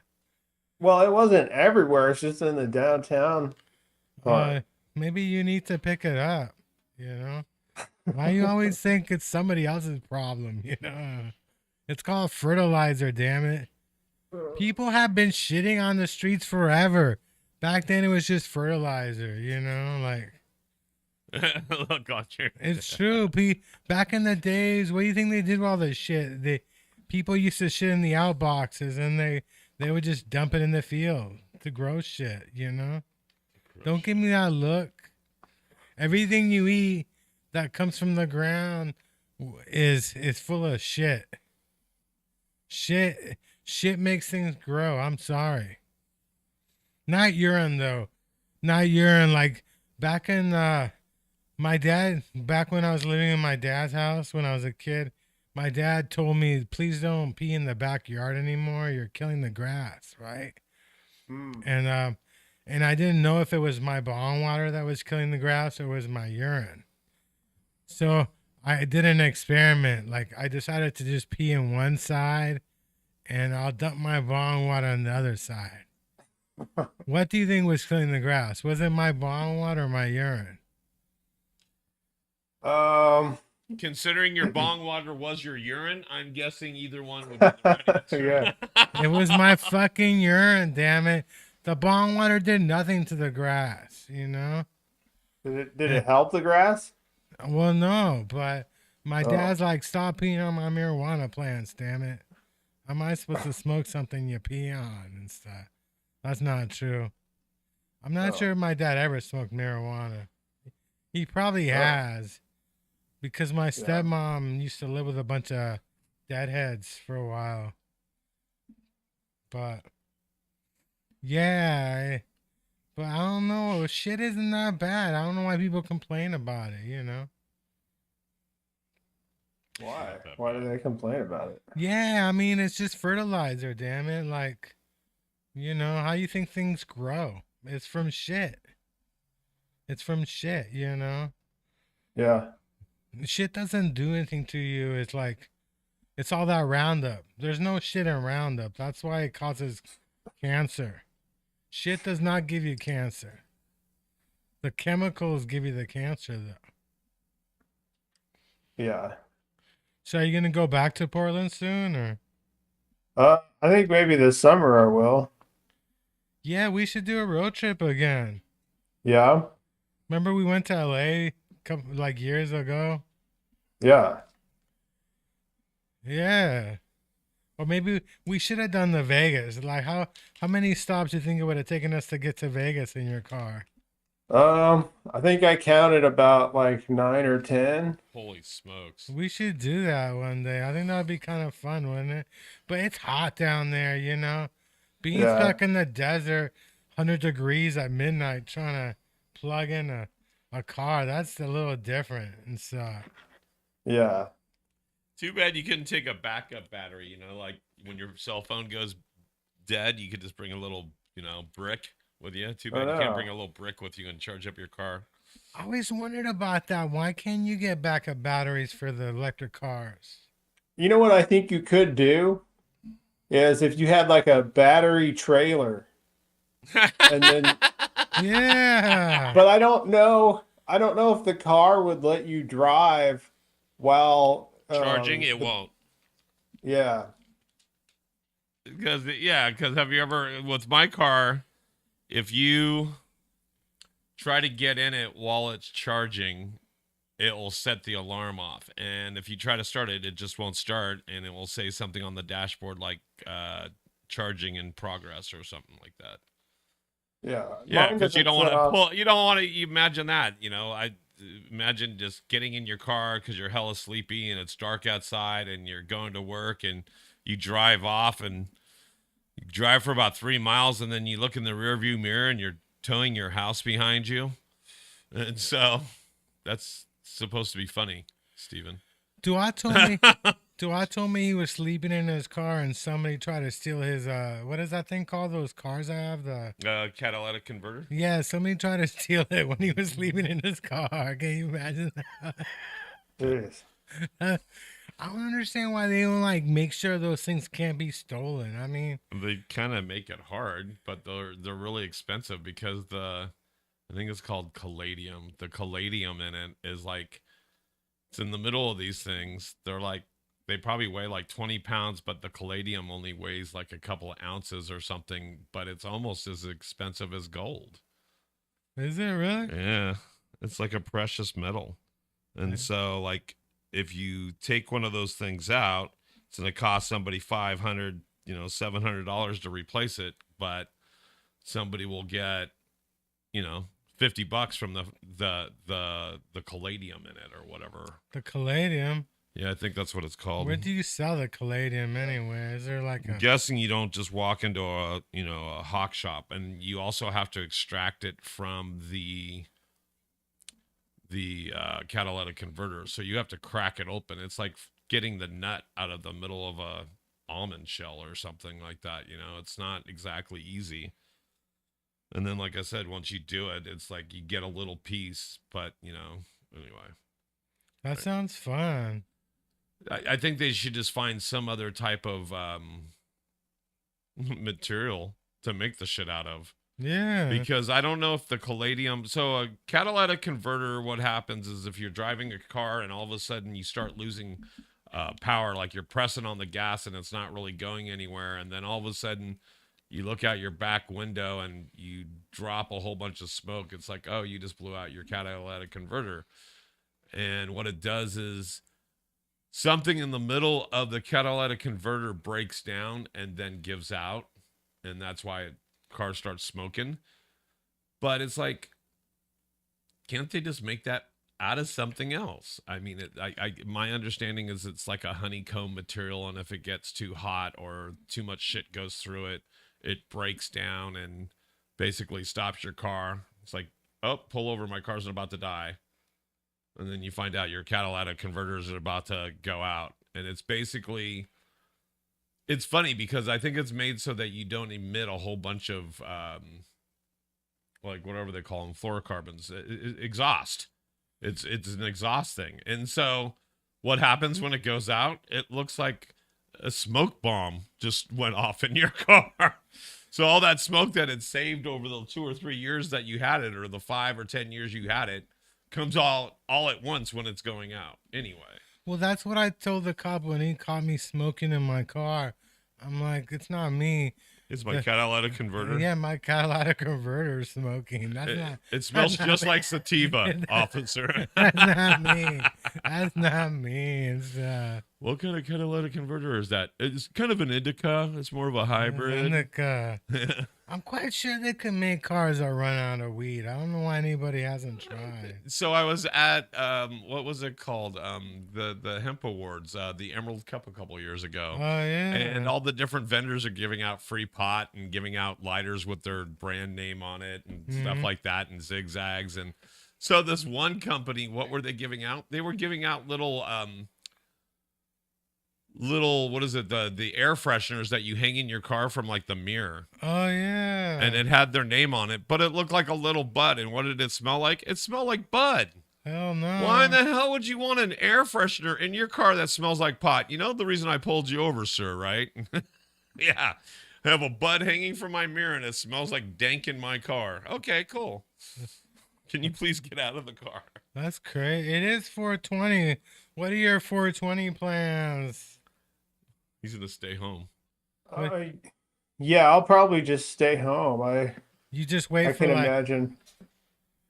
Well, it wasn't everywhere. It's just in the downtown part. maybe you need to pick it up, you know? Why you always think it's somebody else's problem, you know? It's called fertilizer, damn it. People have been shitting on the streets forever. Back then it was just fertilizer, you know? Like, Look on your. it's true. Back in the days, what do you think they did with all this shit? People used to shit in the outboxes, and they would just dump it in the field to grow shit, you know? Don't give me that look. Everything you eat that comes from the ground is full of shit. Shit makes things grow. I'm sorry. Not urine though. Not urine. Like back in back when I was living in my dad's house when I was a kid, my dad told me, please don't pee in the backyard anymore. You're killing the grass, right? And I didn't know if it was my bong water that was killing the grass or was my urine. So I did an experiment. Like I decided to just pee in one side, and I'll dump my bong water on the other side. What do you think was killing the grass? Was it my bong water or my urine? Considering your bong water was your urine, I'm guessing either one would be the right answer. Yeah. It was my fucking urine, damn it. The bong water did nothing to the grass, you know? Did it help the grass? Well, no, but my Oh. dad's like, stop peeing on my marijuana plants, damn it. How am I supposed to smoke something you pee on and stuff? That's not true. I'm not Oh. sure if my dad ever smoked marijuana. He probably has, because my stepmom used to live with a bunch of deadheads for a while. But yeah, but I don't know. Shit isn't that bad. I don't know why people complain about it, you know? Why? Why do they complain about it? Yeah, I mean, it's just fertilizer, damn it. Like, you know, how you think things grow? It's from shit. It's from shit, you know? Yeah. Shit doesn't do anything to you. It's like, it's all that Roundup. There's no shit in Roundup. That's why it causes cancer. Shit does not give you cancer. The chemicals give you the cancer, though. Yeah. So are you gonna go back to Portland soon, or? I think maybe this summer I will. Yeah, we should do a road trip again. Yeah. Remember we went to LA couple like years ago? Yeah. Yeah. Or maybe we should have done the Vegas. Like how many stops do you think it would have taken us to get to Vegas in your car? I think I counted about like 9 or 10. Holy smokes. We should do that one day. I think that would be kind of fun, wouldn't it? But it's hot down there, you know? Being Yeah. stuck in the desert, 100 degrees at midnight, trying to plug in a car, that's a little different and stuff. Yeah. Too bad you couldn't take a backup battery, you know, like when your cell phone goes dead, you could just bring a little, you know, brick with you. Too bad you can't bring a little brick with you and charge up your car. I always wondered about that. Why can't you get backup batteries for the electric cars? You know what I think you could do is if you had like a battery trailer and then Yeah. but I don't know if the car would let you drive while Charging, it won't. Yeah. Because have you ever, with my car, if you try to get in it while it's charging, it will set the alarm off. And if you try to start it, it just won't start, and it will say something on the dashboard like charging in progress or something like that. Yeah. Yeah, Mine because you don't doesn't want set to off. pull. You don't want to imagine that. You know, I imagine just getting in your car because you're hella sleepy and it's dark outside and you're going to work and you drive off and you drive for about 3 miles and then you look in the rearview mirror and you're towing your house behind you. And so that's supposed to be funny, Steven. Duat told me he was sleeping in his car and somebody tried to steal his what is that thing called? Those cars I have, the Catalytic converter. yeah, somebody tried to steal it when he was sleeping in his car. Can you imagine that? Jeez. I don't understand why they don't like make sure those things can't be stolen. I mean, They kind of make it hard, but they're really expensive because I think it's called caladium. The caladium in it is like, it's in the middle of these things. They probably weigh like 20 pounds, but the caladium only weighs like a couple of ounces or something, but it's almost as expensive as gold. is it really? Yeah. It's like a precious metal. And Okay. so like if you take one of those things out, it's going to cost somebody $500, $700 to replace it, but somebody will get, $50 from the caladium in it or whatever. The caladium. Yeah, I think that's what it's called. Where do you sell the caladium anyway? Is there like I'm a guessing you don't just walk into a hawk shop, and you also have to extract it from the catalytic converter. So you have to crack it open. It's like getting the nut out of the middle of a almond shell or something like that. It's not exactly easy. And then, like I said, once you do it, it's like you get a little piece, but anyway. that sounds fun. I think they should just find some other type of material to make the shit out of. Yeah. Because I don't know if the caladium. So a catalytic converter, what happens is if you're driving a car and all of a sudden you start losing power, like you're pressing on the gas and it's not really going anywhere, and then all of a sudden you look out your back window and you drop a whole bunch of smoke. It's like, oh, you just blew out your catalytic converter. And what it does is something in the middle of the catalytic converter breaks down and then gives out. And that's why it car starts smoking. But it's like, can't they just make that out of something else? I mean, my understanding is it's like a honeycomb material, and if it gets too hot or too much shit goes through it, it breaks down and basically stops your car. It's like, oh, pull over, my car's about to die. And then you find out your catalytic converters are about to go out. And it's basically, it's funny because I think it's made so that you don't emit a whole bunch of, like whatever they call them, fluorocarbons, exhaust. It's an exhaust thing. And so what happens when it goes out? It looks like a smoke bomb just went off in your car. So all that smoke that it saved over the 2 or 3 years that you had it, or the 5 or 10 years you had it, comes all at once when it's going out. Anyway. Well, that's what I told the cop when he caught me smoking in my car. I'm like, it's not me. It's my catalytic converter. Yeah, my catalytic converter is smoking. That's not. It smells just like sativa, officer. That's not me. That's not me. It's what kind of catalytic converter is that? It's kind of an indica. It's more of a hybrid. indica. I'm quite sure they could make cars that run out of weed. I don't know why anybody hasn't tried. So I was at what was it called? The hemp awards, the Emerald Cup a couple years ago. Oh yeah. And all the different vendors are giving out free pot and giving out lighters with their brand name on it and stuff like that, and zigzags. And so this one company, what were they giving out? They were giving out little what is it, the air fresheners that you hang in your car from like the mirror. Oh yeah. And it had their name on it, but it looked like a little bud. And what did it smell like? It smelled like bud. Hell no. Why in the hell would you want an air freshener in your car that smells like pot? You know the reason I pulled you over, sir, right? Yeah. I have a bud hanging from my mirror and it smells like dank in my car. Okay, cool. Can you please get out of the car? That's crazy. It is 420. What are your 420 plans? He's gonna stay home. Yeah, I'll probably just stay home. You just wait I for can like. imagine.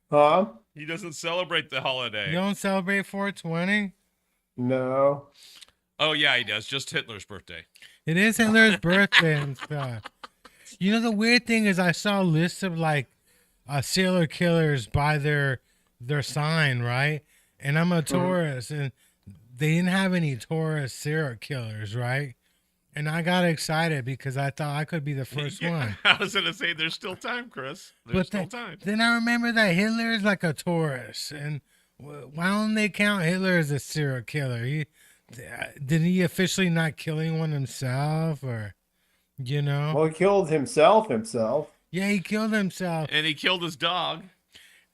Huh? He doesn't celebrate the holiday. You don't celebrate 420? No. Oh yeah, he does. Just Hitler's birthday. It is Hitler's birthday and stuff. You know, the weird thing is I saw lists of like serial killers by their sign, right? And I'm a tourist, and they didn't have any tourist serial killers, right? And I got excited because I thought I could be the first one. I was gonna say there's still time, Chris. There's still time. Then I remember that Hitler is like a tourist, and why don't they count Hitler as a serial killer? Did he officially not kill anyone himself, or you know? Well, he killed himself. Yeah, he killed himself. And he killed his dog.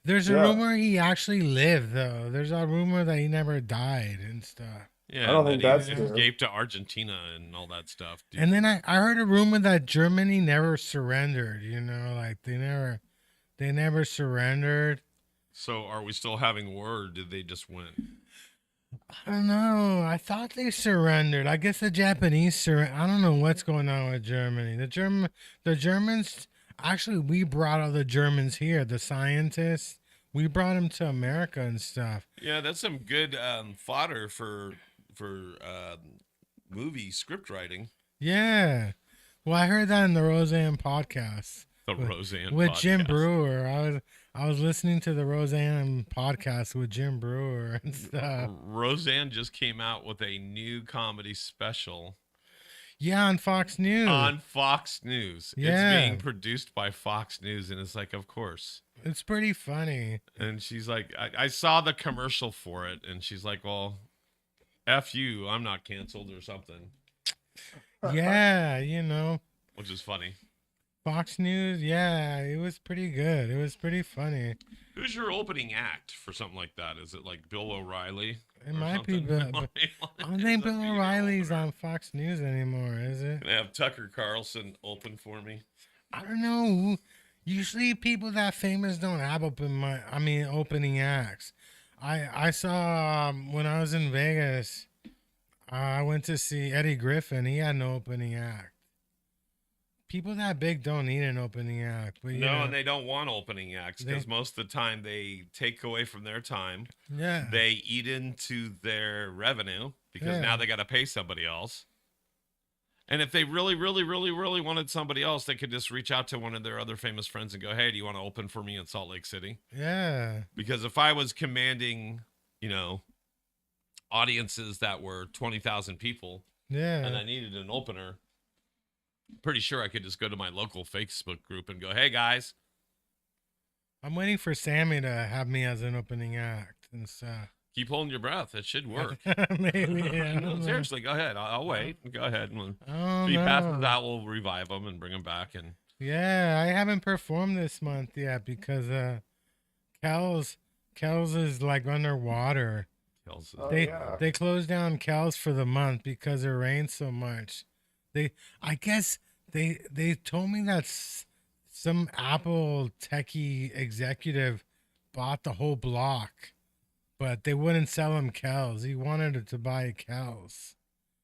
There's a rumor he actually lived, though. There's a rumor that he never died and stuff. Yeah, I don't think that's he true. escaped to Argentina and all that stuff. Dude. And then I heard a rumor that Germany never surrendered. You know, like they never surrendered. So are we still having war, or did they just win? I don't know. I thought they surrendered. I guess the Japanese I don't know what's going on with Germany. The Germans. Actually, we brought all the Germans here. The scientists. We brought them to America and stuff. Yeah, that's some good fodder for movie script writing. Yeah. Well, I heard that in the Roseanne podcast. With Jim Brewer. I was listening to the Roseanne podcast with Jim Brewer and stuff. Roseanne just came out with a new comedy special. Yeah, on Fox News. On Fox News. Yeah. It's being produced by Fox News, and it's like, of course. It's pretty funny. And she's like, I saw the commercial for it, and she's like, well, F you, I'm not canceled or something. Yeah, you know. Which is funny. Fox News, yeah, it was pretty good. It was pretty funny. Who's your opening act for something like that? Is it like Bill O'Reilly? It might be Bill. I don't think Bill O'Reilly's on Fox News anymore, is it? Can I have Tucker Carlson open for me? I don't know. Usually people that famous don't have opening acts. I saw when I was in Vegas, I went to see Eddie Griffin. He had no opening act. People that big don't need an opening act. But no, and they don't want opening acts because most of the time they take away from their time. Yeah. They eat into their revenue because now they got to pay somebody else. And if they really, really, really, really wanted somebody else, they could just reach out to one of their other famous friends and go, "Hey, do you want to open for me in Salt Lake City?" Yeah. Because if I was commanding, audiences that were 20,000 people and I Yeah. needed an opener, pretty sure I could just go to my local Facebook group and go, "Hey guys." I'm waiting for Sammy to have me as an opening act and stuff. Keep holding your breath. It should work. Maybe. Yeah. No, seriously, go ahead. I'll wait. Go ahead. And Oh if he passes no. out, we'll revive him and bring him back. And Yeah, I haven't performed this month yet because Kells is like underwater. kills Oh, They yeah. they closed down Kells for the month because it rained so much. I guess they told me that some Apple techie executive bought the whole block, but they wouldn't sell him Kells. He wanted it to buy Kells.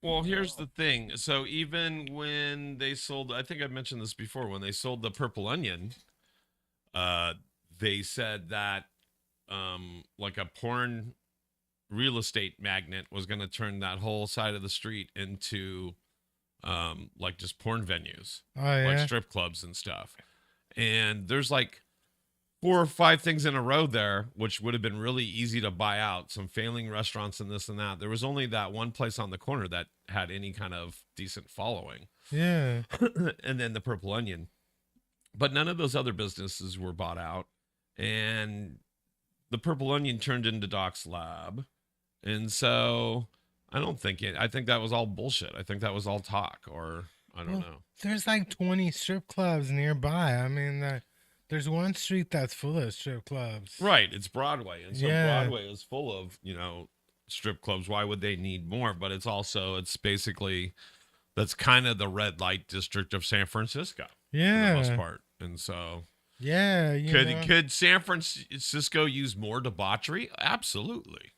Well, here's the thing. So even when they sold, I think I mentioned this before, when they sold the Purple Onion, they said that like a porn real estate magnate was going to turn that whole side of the street into like just porn venues, Oh like yeah. strip clubs and stuff. And there's like 4 or 5 things in a row there, which would have been really easy to buy out. Some failing restaurants and this and that. There was only that one place on the corner that had any kind of decent following. Yeah. And then the Purple Onion. But none of those other businesses were bought out. And the Purple Onion turned into Doc's Lab. And so I don't think it, I think that was all bullshit. I think that was all talk, or I don't Well, know. There's like 20 strip clubs nearby. I mean, there's one street that's full of strip clubs. Right. It's Broadway. And so Yeah. Broadway is full of, strip clubs. Why would they need more? But it's basically, that's kind of the red light district of San Francisco for the most Yeah. part. And so Yeah. could San Francisco use more debauchery? Absolutely.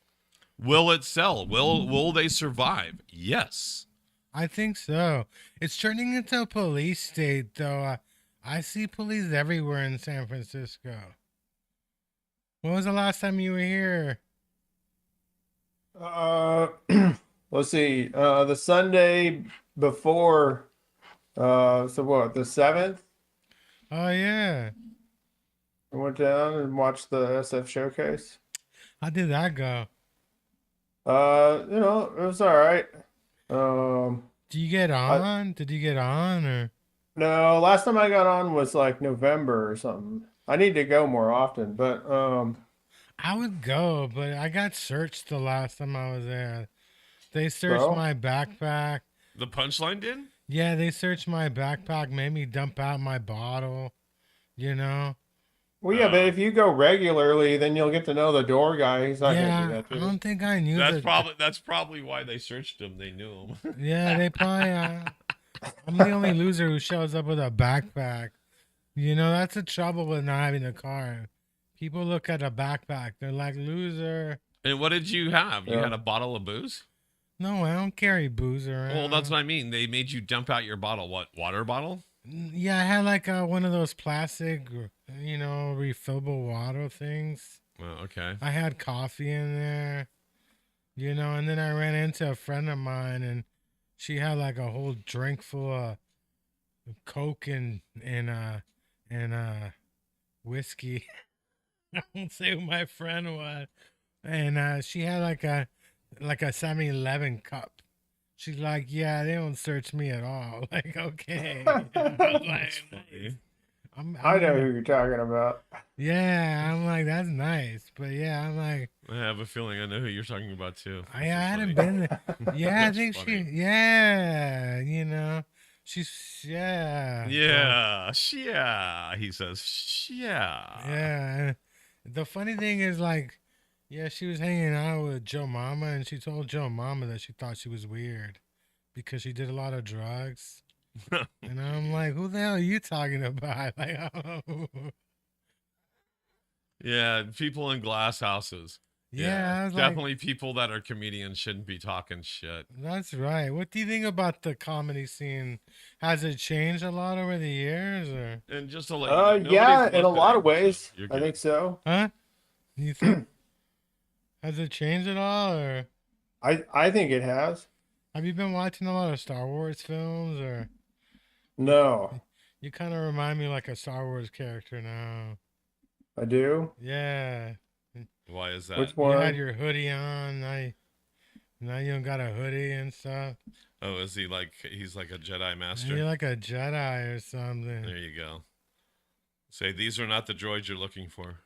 Will it sell? Will they survive? Yes. I think so. It's turning into a police state, though. I see police everywhere in San Francisco. When was the last time you were here? Let's see. The Sunday before, so what, the 7th? Oh, yeah. I went down and watched the SF showcase. How did that go? It was all right. Did you get on? Did you get on? Or No, last time I got on was like November or something. I need to go more often, but I would go, but I got searched the last time I was there. They searched Bro? my backpack. The punchline did? Yeah, they searched my backpack, made me dump out my bottle, you know? well, yeah, but if you go regularly, then you'll get to know the door guy. He's not gonna do Yeah, that I to you. don't think I knew that. That's probably why they searched him. They knew him. Yeah, they probably. I'm the only loser who shows up with a backpack. You know, that's the trouble with not having a car. People look at a backpack, they're like, loser. And what did you have? You Yeah. had a bottle of booze? No, I don't carry booze around. Well, that's what I mean. They made you dump out your bottle. What, water bottle? Yeah, I had like one of those plastic, refillable water things. Oh, okay. I had coffee in there, and then I ran into a friend of mine and she had like a whole drink full of Coke and whiskey. I won't say who my friend was. And she had like a 7-Eleven cup. She's like, yeah, they don't search me at all. Like, okay. I was like, funny. I know who you're talking about. yeah, I'm like, that's nice. But yeah, I'm like, I have a feeling I know who you're talking about too. I This is hadn't funny. been there. Yeah, I That's think funny. she's, yeah. Yeah. He says, yeah. Yeah. The funny thing is, like, yeah, she was hanging out with Joe Mama, and she told Joe Mama that she thought she was weird because she did a lot of drugs. And I'm like, who the hell are you talking about? Like, oh. Yeah, people in glass houses. Yeah, I was like, definitely people that are comedians shouldn't be talking shit. that's right. What do you think about the comedy scene? Has it changed a lot over the years, or And just to let you know, nobody's Yeah, in a listening, lot of so ways. you're I good. think so. huh? You think has it changed at all, or I think it has. Have you been watching a lot of Star Wars films, or No, you kind of remind me like a Star Wars character now? I do. Yeah. Why is that? Which You had one? your hoodie on. Now you don't got a hoodie and stuff. Oh, is he like he's like a Jedi master? You're like a Jedi or something. There you go. Say these are not the droids you're looking for.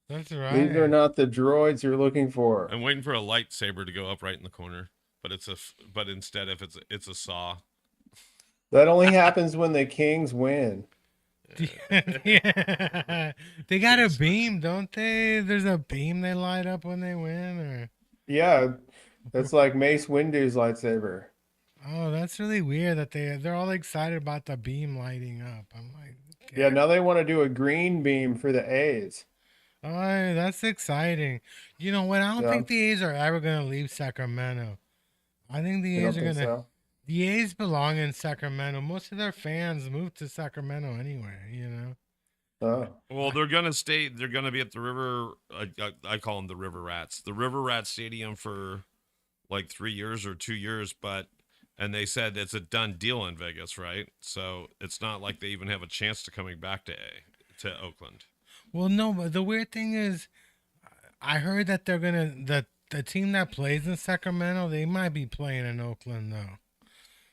That's These are right. not the droids you're looking for. I'm waiting for a lightsaber to go up right in the corner, but but instead if it's a saw. That only happens when the kings win. Yeah. They got a beam, don't they? There's a beam they light up when they win, or Yeah, that's like Mace Windu's lightsaber. oh, that's really weird that they're all excited about the beam lighting up. I'm like, Yeah, okay. now they want to do a green beam for the A's. Oh, that's exciting. You know what? I don't Yeah, think the A's are ever gonna leave Sacramento. I think the you A's don't are think gonna. so? The A's belong in Sacramento. Most of their fans moved to Sacramento anyway. You know. Oh, Well, they're gonna stay. They're gonna be at the river. I call them the River Rats. The River Rat Stadium for like 3 years or 2 years, and they said it's a done deal in Vegas, right? So it's not like they even have a chance to coming back to Oakland. Well, no, but the weird thing is, I heard that they're gonna the team that plays in Sacramento, they might be playing in Oakland though,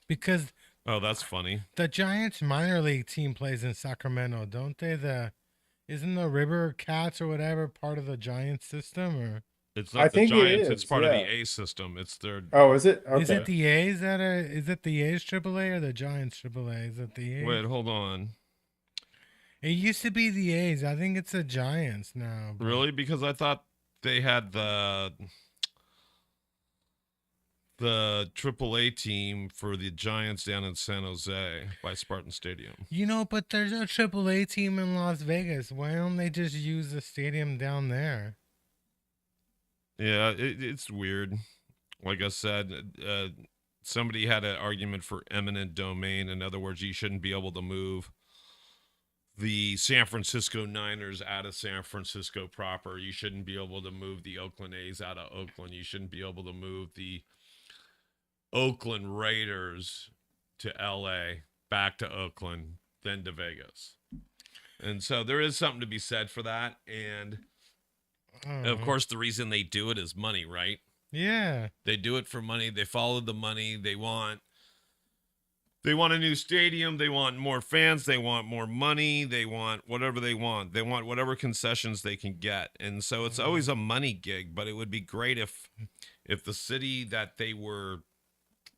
because Oh, that's funny. the Giants minor league team plays in Sacramento, don't they? Isn't the River Cats or whatever part of the Giants system, or It's I not the think it Giants. It's is. part of the Yeah. A system. It's their. Oh, is it? is it Okay. the A's that are? Is it the A's AAA or the Giants AAA? Is it the A's? Wait, hold on. It used to be the A's. I think it's the Giants now. But Really? Because I thought they had the AAA team for the Giants down in San Jose by Spartan Stadium. you know, but there's a AAA team in Las Vegas. Why don't they just use the stadium down there? Yeah, it's weird. Like I said, somebody had an argument for eminent domain. In other words, you shouldn't be able to move the San Francisco Niners out of San Francisco proper. You shouldn't be able to move the Oakland A's out of Oakland. You shouldn't be able to move the Oakland Raiders to LA, back to Oakland, then to Vegas. And so there is something to be said for that. And of Oh, course, the reason they do it is money, right? yeah. They do it for money. They follow the money. They want a new stadium. They want more fans. They want more money. They want whatever they want. They want whatever concessions they can get. And so it's always a money gig, but it would be great if the city that they were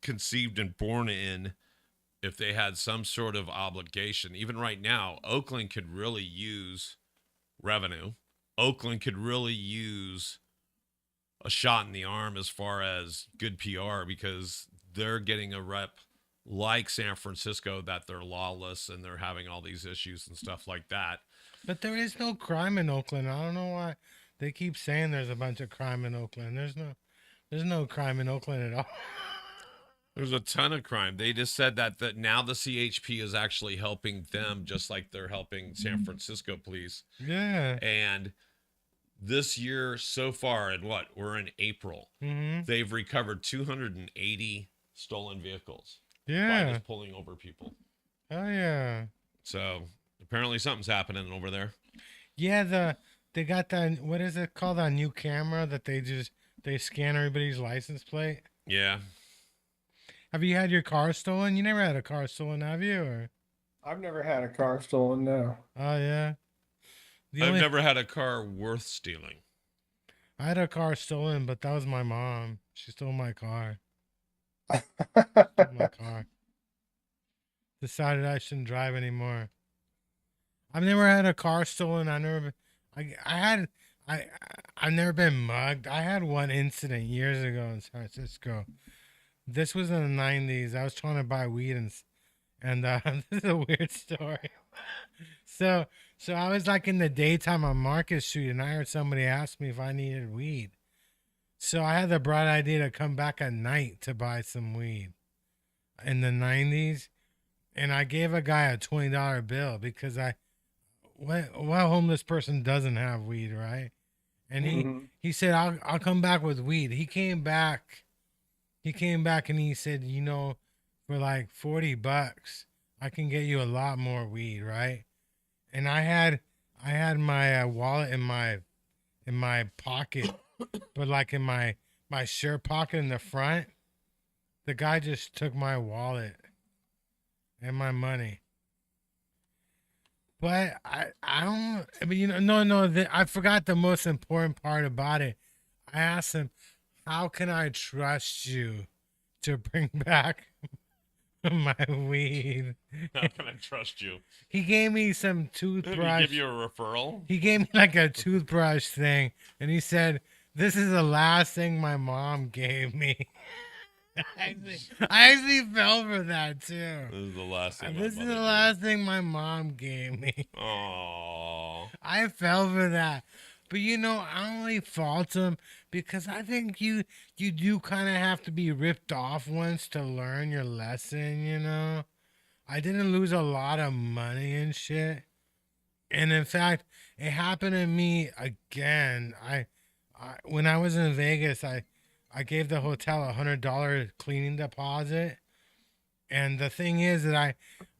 conceived and born in, if they had some sort of obligation. Even right now, Oakland could really use revenue. Oakland could really use a shot in the arm as far as good PR, because they're getting a rep like San Francisco that they're lawless and they're having all these issues and stuff like that. But there is no crime in Oakland. I don't know why they keep saying there's a bunch of crime in Oakland. There's no crime in Oakland at all. There's a ton of crime. They just said that now the CHP is actually helping them, just like they're helping San Francisco police. Yeah. And this year so far, and we're in April, Mm-hmm. they've recovered 280 stolen vehicles by Yeah. just pulling over people. Oh yeah. So apparently something's happening over there. Yeah, they got that, what is it called, that new camera that they scan everybody's license plate. Yeah. Have you had your car stolen? You never had a car stolen, have you? Or I've never had a car stolen. No. oh yeah. I've never had a car worth stealing. I had a car stolen, but that was my mom. She stole my car. My car. Decided I shouldn't drive anymore. I've never had a car stolen. I've never been mugged. I had one incident years ago in San Francisco. This was in the 90s. I was trying to buy weed and this is a weird story. So I was like in the daytime on Market Street, and I heard somebody ask me if I needed weed. So I had the bright idea to come back at night to buy some weed in the 90s. And I gave a guy a $20 bill because what homeless person doesn't have weed, right? And Mhm. he said, I'll come back with weed. He came back he came back and he said, for like $40, I can get you a lot more weed, right? And I had my wallet in my pocket, but like in my shirt pocket in the front. The guy just took my wallet and my money. But I don't. I mean, no. I forgot the most important part about it. I asked him, "How can I trust you to bring back my weed?" How can I trust you? He gave me some Did he toothbrush. give you a referral? He gave me like a toothbrush thing, and he said, "This is the last thing my mom gave me." I actually fell for that too. This is the last thing. This is the last thing my mom gave me. Oh. I fell for that. But I don't really fault him because I think you do kind of have to be ripped off once to learn your lesson. I didn't lose a lot of money and shit. And in fact, it happened to me again. I when I was in Vegas, I gave the hotel $100 cleaning deposit. And the thing is that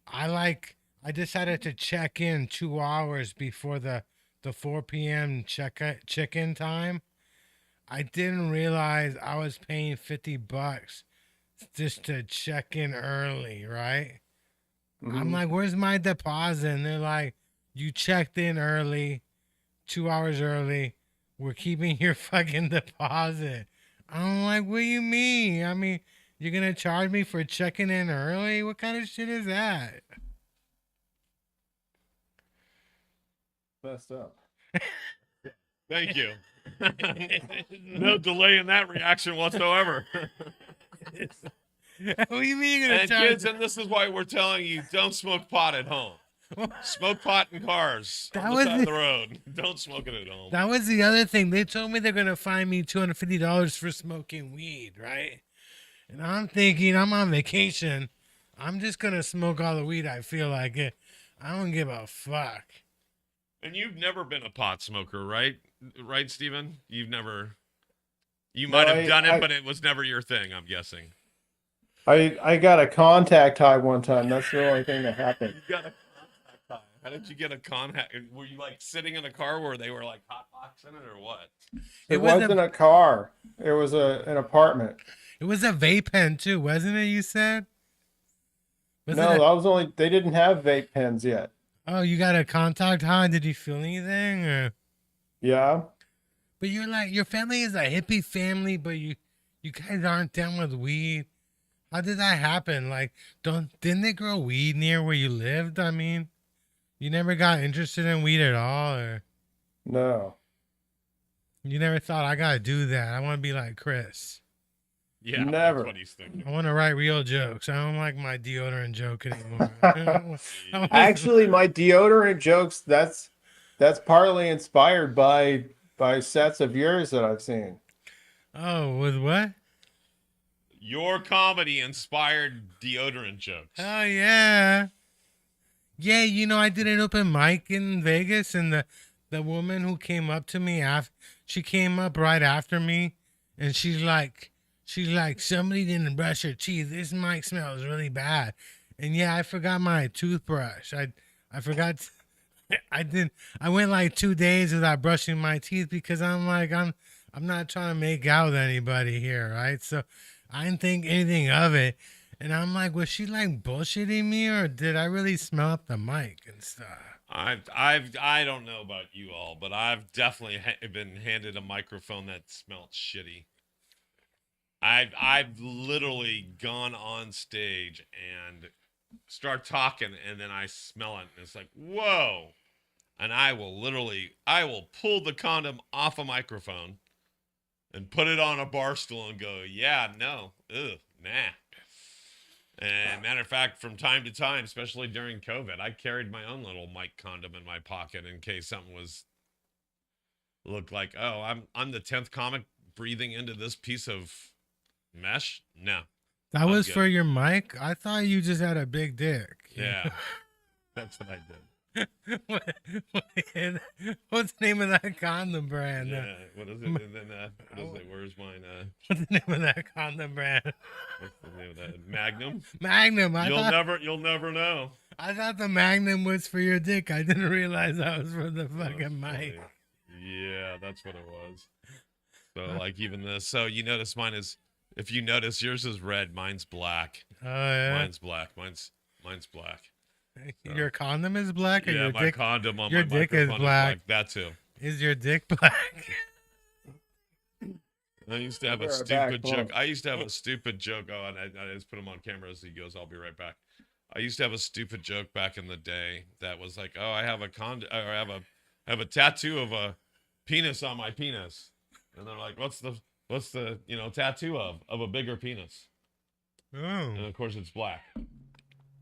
I decided to check in 2 hours before the 4 p.m. check-in time. I didn't realize I was paying $50 just to check in early, right? I'm like, where's my deposit? And they're like, you checked in early, 2 hours early. We're keeping your fucking deposit. I'm like, what do you mean? I mean, you're going to charge me for checking in early? What kind of shit is that? Messed up. Thank you. No delay in that reaction whatsoever. What do you mean you're going to And charge kids, and this is why we're telling you, don't smoke pot at home. Smoke pot in cars on the side of the road. Don't smoke it at home. That was the other thing. They told me they're going to fine me $250 for smoking weed, right? And I'm thinking, I'm on vacation. I'm just going to smoke all the weed I feel like it. I don't give a fuck. And you've never been a pot smoker, right? Right, Steven? You might have done it, but it was never your thing, I'm guessing. I got a contact high one time. That's the only thing that happened. You got a contact high. How did you get a contact? Were you like sitting in a car where they were like hotboxing it or what? It wasn't a car. It was an apartment. It was a vape pen too, wasn't it? You said. No, that was only. They didn't have vape pens yet. Oh, you got a contact high? Did you feel anything? Or? Yeah. But you're like, your family is a hippie family, but you guys aren't down with weed. How did that happen? Like, didn't they grow weed near where you lived? I mean, you never got interested in weed at all, or No. you never thought I gotta do that. I want to be like Chris. Yeah, Never. That's what he's thinking. I want to write real jokes. I don't like my deodorant joke anymore. Actually, my deodorant jokes, that's partly inspired by sets of yours that I've seen. Oh, with what? Your comedy inspired deodorant jokes. Oh yeah. Yeah, I did an open mic in Vegas, and the woman who came up to me she came up right after me, and she's like, somebody didn't brush her teeth. This mic smells really bad. And yeah, I forgot my toothbrush. I forgot. I went like 2 days without brushing my teeth because I'm like, I'm not trying to make out with anybody here, right? So I didn't think anything of it. And I'm like, was she like bullshitting me, or did I really smell up the mic and stuff? I don't know about you all, but I've definitely been handed a microphone that smelled shitty. I've literally gone on stage and start talking, and then I smell it, and it's like, whoa. And I will pull the condom off a microphone and put it on a bar stool and go, yeah, no, ugh, nah. And matter of fact, from time to time, especially during COVID, I carried my own little mic condom in my pocket in case something looked like, oh, I'm the 10th comic breathing into this piece of mesh. No. That was for your mic? I thought you just had a big dick. Yeah. That's what I did. What's the name name of that condom brand? Yeah, what is it? And then what is it? Where's mine? What's the name of that condom brand? What's the name of that? Magnum. Magnum. You'll never know. I thought the Magnum was for your dick. I didn't realize that was for the That's fucking mic. funny. Yeah, that's what it was. So like even this. So you notice mine is. If you notice, yours is red. Mine's black. Oh yeah. Mine's black. Mine's black. So. Your condom is black, or Yeah, your my dick? condom on your my dick is microphone black. That too. Is your dick black? I used to have a We're stupid back, joke. I used to have a stupid joke. Oh, and I just put him on camera as he goes. I'll be right back. I used to have a stupid joke back in the day that was like, "Oh, I have a I have a tattoo of a penis on my penis," and they're like, "What's the tattoo of a bigger penis?" Oh. And of course, it's black.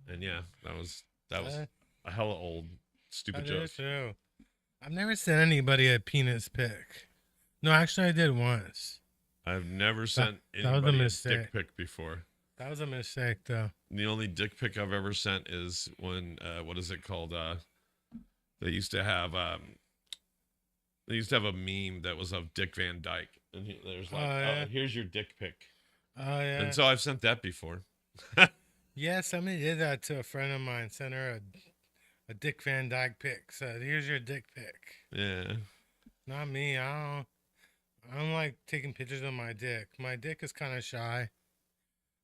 And yeah, that was a hella old stupid That joke. is true. I've never sent anybody a penis pic. No, actually, I did once. I've never sent that was a anybody a mistake. dick pic before. That was a mistake, though. The only dick pic I've ever sent is when what is it called? They used to have a meme that was of Dick Van Dyke, and there's like, yeah. here's your dick pic. Oh yeah. And so I've sent that before. Yeah, somebody did that to a friend of mine. Sent her a Dick Van Dyke pic. Said, "Here's your dick pic." Yeah. Not me. I don't like taking pictures of my dick. My dick is kind of shy.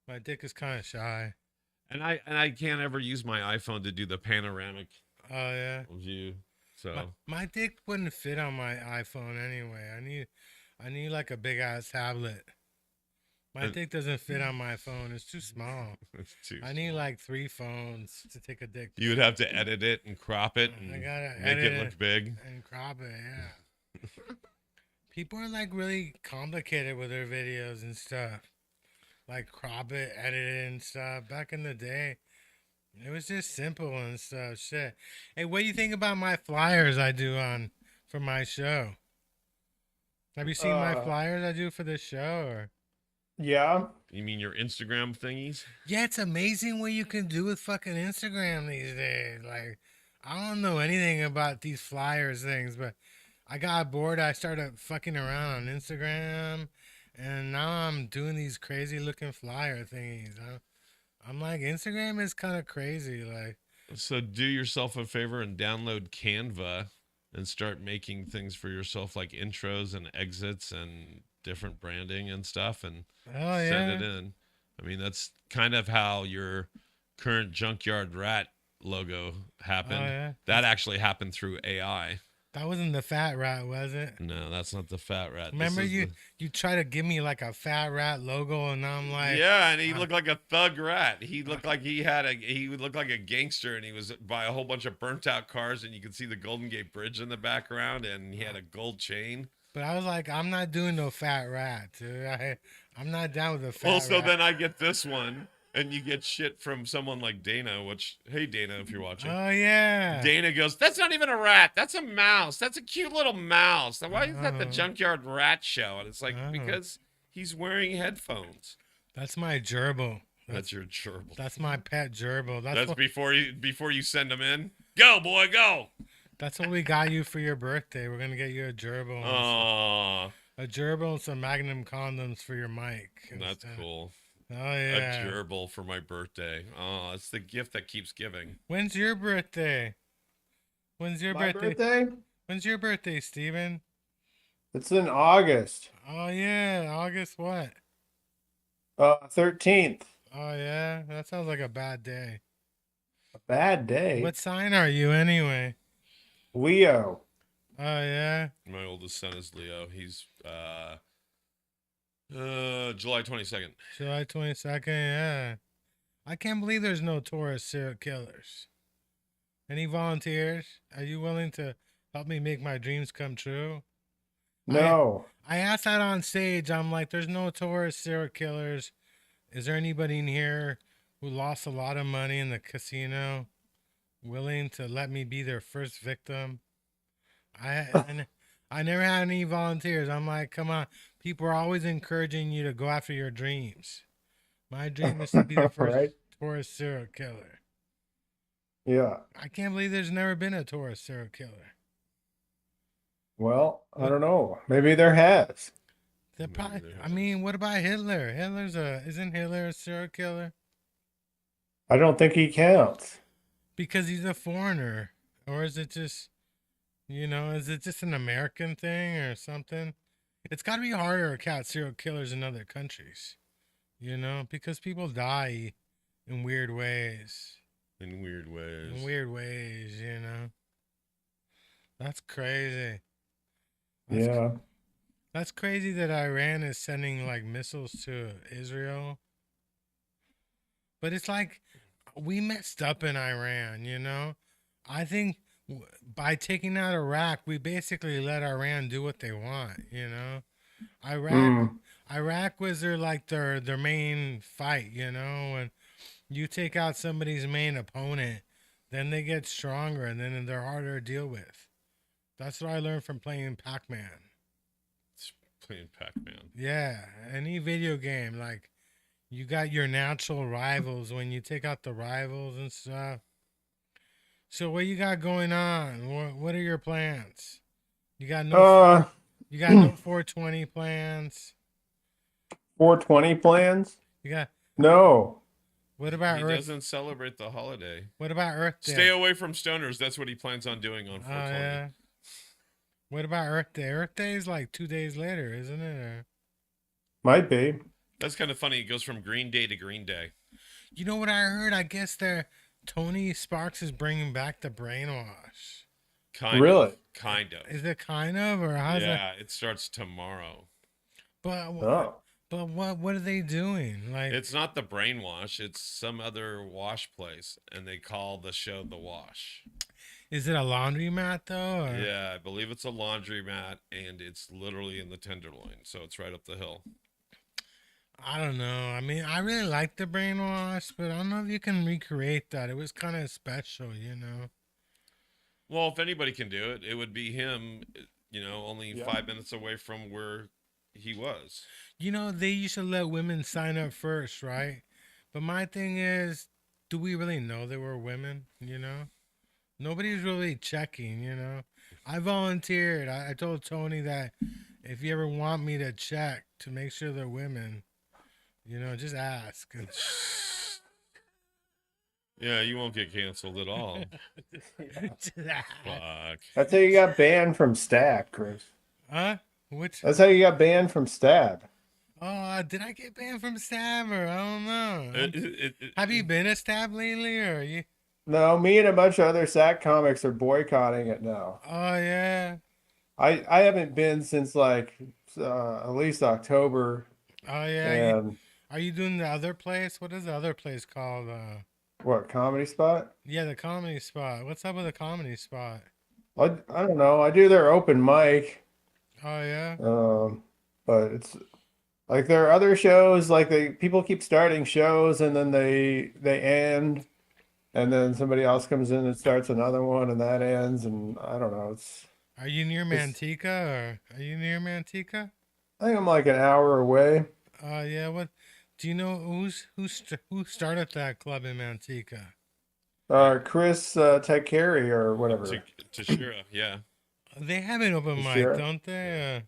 And I can't ever use my iPhone to do the panoramic Oh yeah. view. So My dick wouldn't fit on my iPhone anyway. I need like a big ass tablet. My dick doesn't fit on my phone. It's too small. it's too I need like 3 phones to take a dick pic. You would have to edit it and crop it and I gotta make edit it look big. and crop it. Yeah. People are like really complicated with their videos and stuff. Like crop it, edit it and stuff. Back in the day, it was just simple and stuff. Shit. Hey, what do you think about my flyers I do for my show? Have you seen my flyers I do for this show? Or? Yeah. You mean your Instagram thingies? Yeah, it's amazing what you can do with fucking Instagram these days. Like, I don't know anything about these flyers things, but I got bored. I started fucking around on Instagram, and now I'm doing these crazy looking flyer thingies. I'm like, Instagram is kind of crazy. Like, So do yourself a favor and download Canva and start making things for yourself like intros and exits and different branding and stuff and send it in. I mean, that's kind of how your current JunkYard Rat logo happened. Oh, yeah? That actually happened through AI. That wasn't the fat rat, was it? No, that's not the fat rat. Remember you try to give me like a fat rat logo, and I'm like, yeah, and he looked like a thug rat. He looked like he would look like a gangster, and he was by a whole bunch of burnt out cars, and you could see the Golden Gate Bridge in the background, and he had a gold chain. But I was like, I'm not doing no fat rat, dude. I'm not down with the fat Also, rat. then I get this one, and you get shit from someone like Dana, which, hey, Dana, if you're watching. Oh, yeah. Dana goes, that's not even a rat. That's a mouse. That's a cute little mouse. Now, why is that the JunkYard Rat show? And it's like, because he's wearing headphones. That's my gerbil. That's your gerbil. That's my pet gerbil. That's before you send them in. Go, boy, go. That's what we got you for your birthday. We're going to get you a gerbil. Aww. A gerbil and some Magnum condoms for your mic. That's cool. Oh, yeah. A gerbil for my birthday. Oh, it's the gift that keeps giving. When's your birthday? When's your My birthday? When's your birthday, Steven? It's in August. Oh, yeah. August what? 13th. Oh, yeah. That sounds like a bad day. A bad day. What sign are you anyway? Leo. Oh, yeah. My oldest son is Leo. He's July 22nd. July 22nd, yeah. I can't believe there's no Taurus serial killers. Any volunteers? Are you willing to help me make my dreams come true? No. I asked that on stage. I'm like, there's no Taurus serial killers. Is there anybody in here who lost a lot of money in the casino willing to let me be their first victim? I never had any volunteers. I'm like, come on. People are always encouraging you to go after your dreams. My dream is to be the first Right? Taurus serial killer. Yeah. I can't believe there's never been a Taurus serial killer. Well, I What don't know. Maybe there has. the Maybe probably, there I is. mean, what about Hitler? Isn't Hitler a serial killer? I don't think he counts. Because he's a foreigner. Or is it just, is it just an American thing or something? It's got to be harder to catch serial killers in other countries, because people die in weird ways. In weird ways. In weird ways. That's crazy. That's Yeah. that's crazy that Iran is sending like missiles to Israel. But it's like we messed up in Iran. I think by taking out Iraq, we basically let Iran do what they want. Iraq Mm. Iraq was their main fight. When you take out somebody's main opponent, then they get stronger and then they're harder to deal with. That's what I learned from playing Pac-Man. It's playing Pac-Man. Yeah, any video game, like you got your natural rivals when you take out the rivals and stuff. So what you got going on? What are your plans? You got no Uh, you got no 420 plans. 420 plans? You got No. what about He Earth? doesn't celebrate the holiday. What about Earth Day? Stay away from stoners. That's what he plans on doing on Oh 420. yeah. What about Earth Day? Earth Day is like 2 days later, isn't it? Might be. That's kind of funny. It goes from Green Day to Green Day. You know what I heard? I guess Tony Sparks is bringing back the brainwash. Really? Kind of. Is it kind of or how's that? Yeah, it starts tomorrow. But Oh. but what are they doing? Like It's not the brainwash. It's some other wash place, and they call the show The Wash. is it a laundromat though? Or? Yeah, I believe it's a laundromat, and it's literally in the Tenderloin, so it's right up the hill. I don't know. I mean, I really like the brainwash, but I don't know if you can recreate that. It was kind of special. Well, if anybody can do it, it would be him. Only Yeah. 5 minutes away from where he was. They used to let women sign up first, right? But my thing is, do we really know they were women? Nobody's really checking. I volunteered. I told Tony that if you ever want me to check to make sure they're women, just ask. Yeah, you won't get canceled at all. Just ask. Fuck. That's how you got banned from Stab, Chris. Huh? Which? That's how you got banned from Stab. Oh, did I get banned from Stab or I don't know. It- Have you been a Stab lately or you? No, me and a bunch of other SAC comics are boycotting it now. Oh yeah. I haven't been since like at least October. Oh yeah. And Are you doing the other place? What is the other place called? what, Comedy Spot? Yeah, the comedy spot. What's up with the comedy spot? I don't know. I do their open mic. Oh yeah. But it's like there are other shows like people keep starting shows and then they end and then somebody else comes in and starts another one and that ends and I don't know. Are you near Manteca or are you near Manteca? I think I'm like an hour away. Oh yeah. What? Do you know who started that club in Manteca? Chris Takeri or whatever. Tashira, yeah. They have an open mic, Sure. don't they?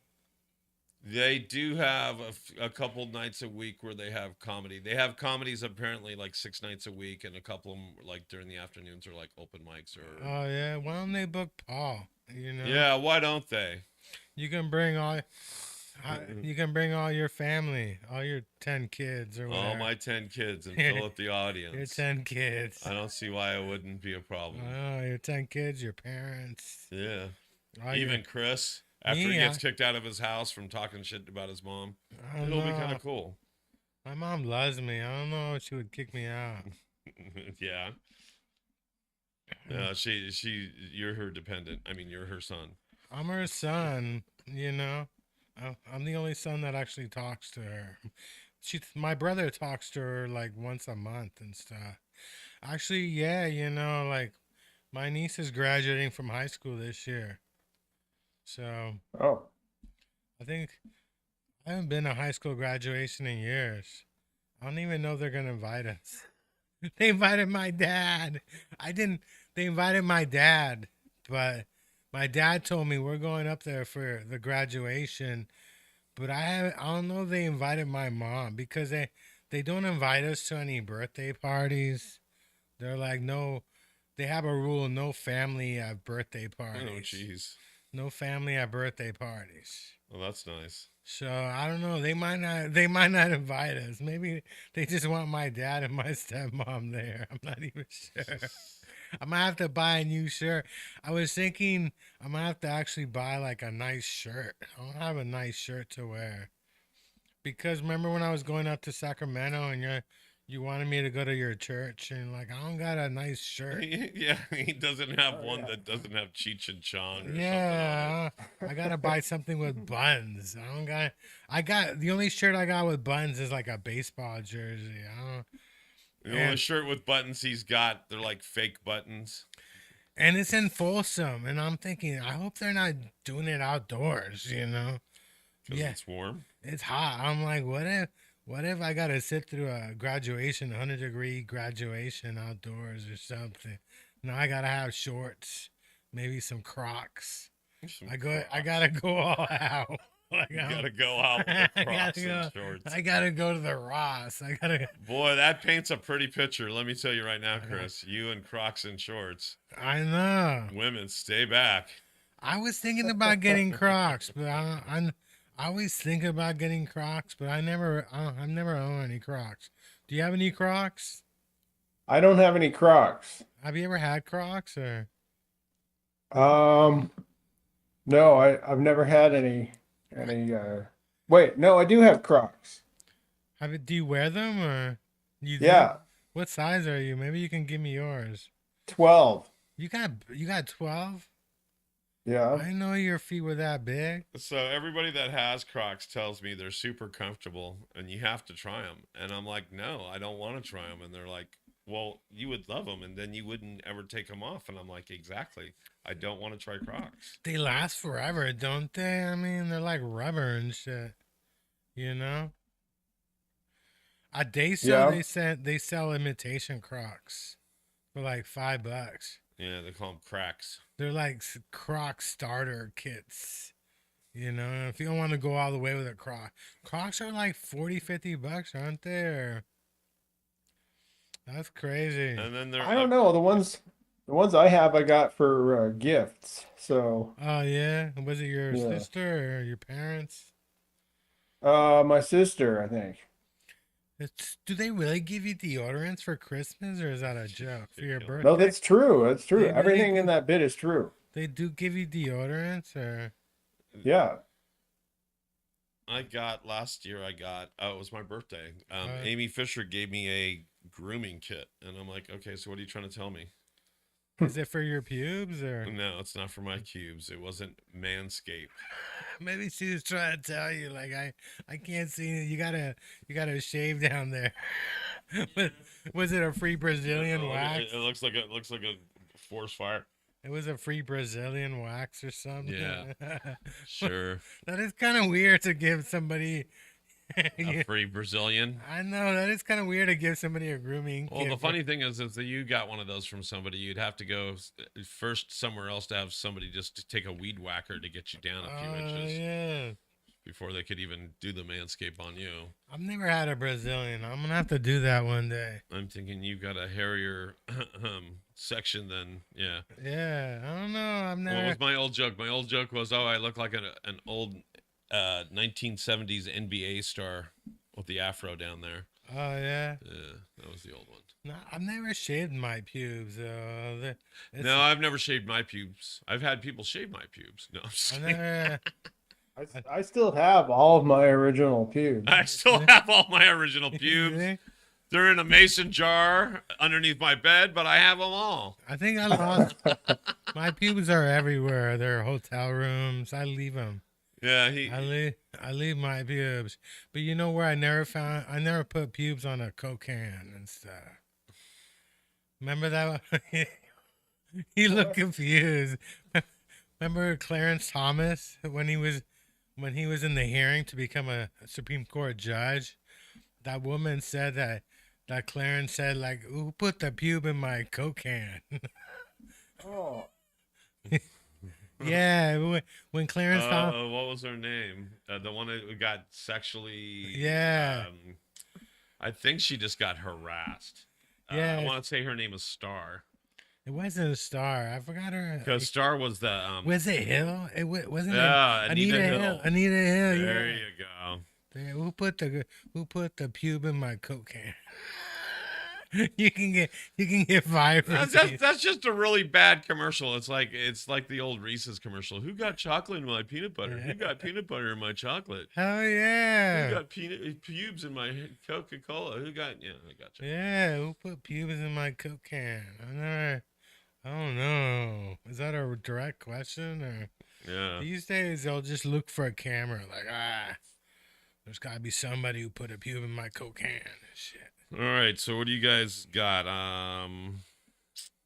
They do have a couple nights a week where they have comedy. They have comedies apparently like 6 nights a week, and a couple of them like during the afternoons are like open mics or. Oh yeah. Why don't they book Paul? Yeah, why don't they? You can bring all. You can bring all your family, all your 10 kids or whatever. All my 10 kids and fill up the audience. Your 10 kids. I don't see why it wouldn't be a problem. Oh, your 10 kids, your parents. Yeah. all Even your- Chris, after he Yeah. gets kicked out of his house from talking shit about his mom, I don't it'll be know. kind of cool. My mom loves me. I don't know if she would kick me out. Yeah. You're her dependent. I mean, you're her son. I'm her son. I'm the only son that actually talks to her. My brother talks to her like once a month and stuff. Actually, yeah, like my niece is graduating from high school this year. So Oh, I think I haven't been to high school graduation in years. I don't even know if they're gonna invite us. They invited my dad. I didn't. They invited my dad, but My dad told me we're going up there for the graduation, but I don't know if they invited my mom because they don't invite us to any birthday parties. They're like no, they have a rule: no family at birthday Oh, parties. jeez. No family at birthday parties. Well, that's nice. So I don't know. They might not. They might not invite us. Maybe they just want my dad and my stepmom there. I'm not even sure. I'm gonna have to buy a new shirt. I was thinking I'm gonna have to actually buy like a nice shirt. I don't have a nice shirt to wear because remember when I was going up to Sacramento and you wanted me to go to your church and like I don't got a nice shirt. Yeah, he doesn't have Oh, one yeah. that doesn't have Cheech and Chong or something on it. Yeah, I gotta buy something with buttons. I don't got. I got the only shirt I got with buttons is like a baseball jersey. I don't, The only and, shirt with buttons he's got, they're like fake buttons. and it's in Folsom, and I'm thinking, I hope they're not doing it outdoors. You know, Because yeah, it's warm. it's hot. I'm like, what if I gotta sit through a graduation, 100-degree graduation outdoors or something? No, I gotta have shorts, maybe some Crocs. Some I Crocs. gotta go all out. Like, You I'm- gotta go out with the I Crocs gotta go. and shorts. I gotta go to the Ross. I gotta. Boy, that paints a pretty picture. Let me tell you right now, Chris. You and Crocs and shorts. I know. Women, stay back. I was thinking about getting Crocs, but I always think about getting Crocs, but I've never owned any Crocs. Do you have any Crocs? I don't have any Crocs. Have you ever had Crocs or? No, I've never had any wait, no, I do have Crocs. Do you wear them or? You do? Yeah, What size are you? Maybe you can give me yours. 12. You got 12? Yeah. I didn't know your feet were that big. So everybody that has Crocs tells me they're super comfortable and you have to try them. And I'm like, no, I don't want to try them. And they're like, well, you would love them and then you wouldn't ever take them off. And I'm like, exactly. I don't want to try Crocs. They last forever, don't they? I mean, they're like rubber and shit. You know? At Daiso, Yeah. they sell imitation Crocs for like $5. Yeah, they call them cracks. They're like Croc starter kits. You know, if you don't want to go all the way with a Croc. Crocs are like $40-$50, aren't they? Or... That's crazy. And then they're I don't know. The ones I have I got for gifts. So, Oh, yeah? Was it your Yeah. sister or your parents? my sister, I think. Do they really give you deodorants for Christmas, or is that a joke for your birthday? No, that's true. That's true. They really Everything in do. that bit is true. They do give you deodorants, or Yeah. I got last year. Oh, it was my birthday. Right. Amy Fisher gave me a grooming kit, and I'm like, okay, so what are you trying to tell me? is it for your pubes, or No, it's not for my cubes. It wasn't Manscaped. maybe she was trying to tell you, like I can't see it. You gotta shave down there. Was it a free Brazilian Oh, wax? it looks like a forest fire. It was a free Brazilian wax or something. Yeah. Sure, That is kind of weird to give somebody. a free Brazilian. I know that is kind of weird to give somebody a grooming. Well, kit, the but- funny thing is, if you got one of those from somebody, you'd have to go first somewhere else to have somebody just to take a weed whacker to get you down a few inches yeah. before they could even do the Manscape on you. I've never had a Brazilian. I'm gonna have to do that one day. I'm thinking you've got a hairier section than, yeah. Yeah, I don't know. I've What never. was my old joke? My old joke was, oh, I look like an old 1970s NBA star with the afro down there. Oh yeah. Yeah, that was the old one. No, I've never shaved my pubes. No, I've never shaved my pubes. I've had people shave my pubes. No, I'm just I kidding. never. I still have all of my original pubes. I still have all my original pubes. See? They're in a mason jar underneath my bed, but I have them all. I think I lost. My pubes are everywhere. They're hotel rooms. I leave them. Yeah, I leave my pubes. But you know where I never found? I never put pubes on a Coke can and stuff. Remember that? You look confused. Remember Clarence Thomas when he was in the hearing to become a Supreme Court judge? That woman said that Clarence said like, "Who put the pube in my Coke can?" Oh. Yeah, when Clarence Thomas. What was her name? The one that got sexually. Yeah, I think she just got harassed. I yeah. want to say her name is Star. It wasn't a Star. I forgot her. Because Star was the Was it Hill? Wasn't it yeah, Anita Hill. Anita Hill. There Yeah. you go. Yeah, who put the pube in my Coke can? you can get fired for saying- That's just a really bad commercial. It's like the old Reese's commercial. Who got chocolate in my peanut butter? Who got peanut butter in my chocolate? Hell Who yeah. got pubes in my Coca Cola? Who got I got you. Yeah, who put pubes in my Coke can? I don't know. Is that a direct question or Yeah. these days they'll just look for a camera like there's gotta be somebody who put a pube in my Coke can and shit. All right. So what do you guys got?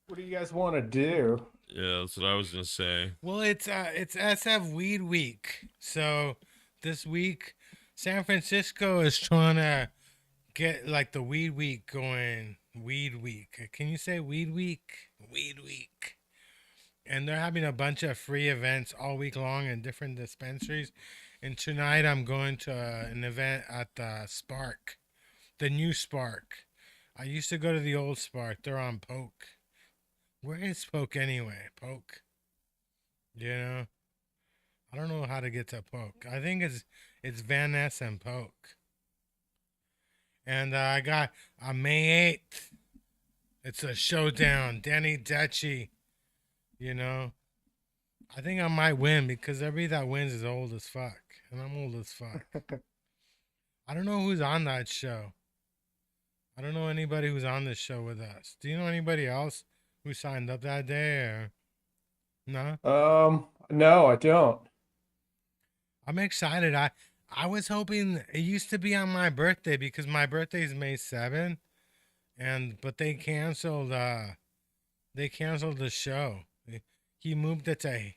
What do you guys want to do? Yeah, that's what I was gonna say. Well, it's SF Weed Week. So this week, San Francisco is trying to get like the Weed Week going. Weed Week. Can you say Weed Week? Weed Week. And they're having a bunch of free events all week long in different dispensaries. And tonight I'm going to an event at the Spark, the new Spark. I used to go to the old Spark. They're on Polk. Where is Polk anyway? Polk. You know, I don't know how to get to Polk. I think it's Van Ness and Polk. And I got on May 8th. It's a showdown. Danny Dutchy. You know, I think I might win because everybody that wins is old as fuck, and I'm old as fuck. I don't know who's on that show. I don't know anybody who's on this show with us. Do you know anybody else who signed up that day or no? No, I don't. I'm excited. I was hoping it used to be on my birthday because my birthday is May 7th, but they canceled the show. He moved it to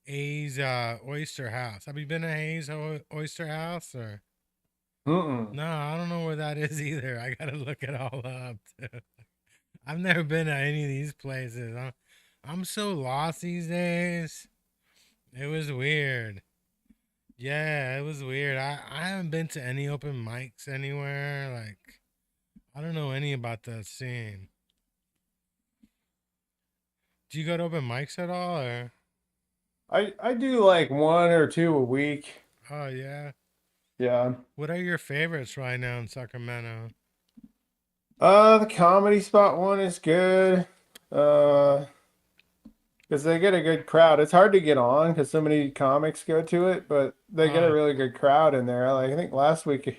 Hayes Oyster House. Have you been to Hayes Oyster House or? Mm-mm. No, I don't know where that is either. I gotta look it all up. I've never been to any of these places. I'm so lost these days. It was weird. Yeah, it was weird. I haven't been to any open mics anywhere. Like, I don't know any about the scene. Do you go to open mics at all, or? I do like one or two a week. Oh yeah. Yeah. What are your favorites right now in Sacramento? The comedy spot one is good. Because they get a good crowd. It's hard to get on because so many comics go to it, but they get a really good crowd in there. Like I think last week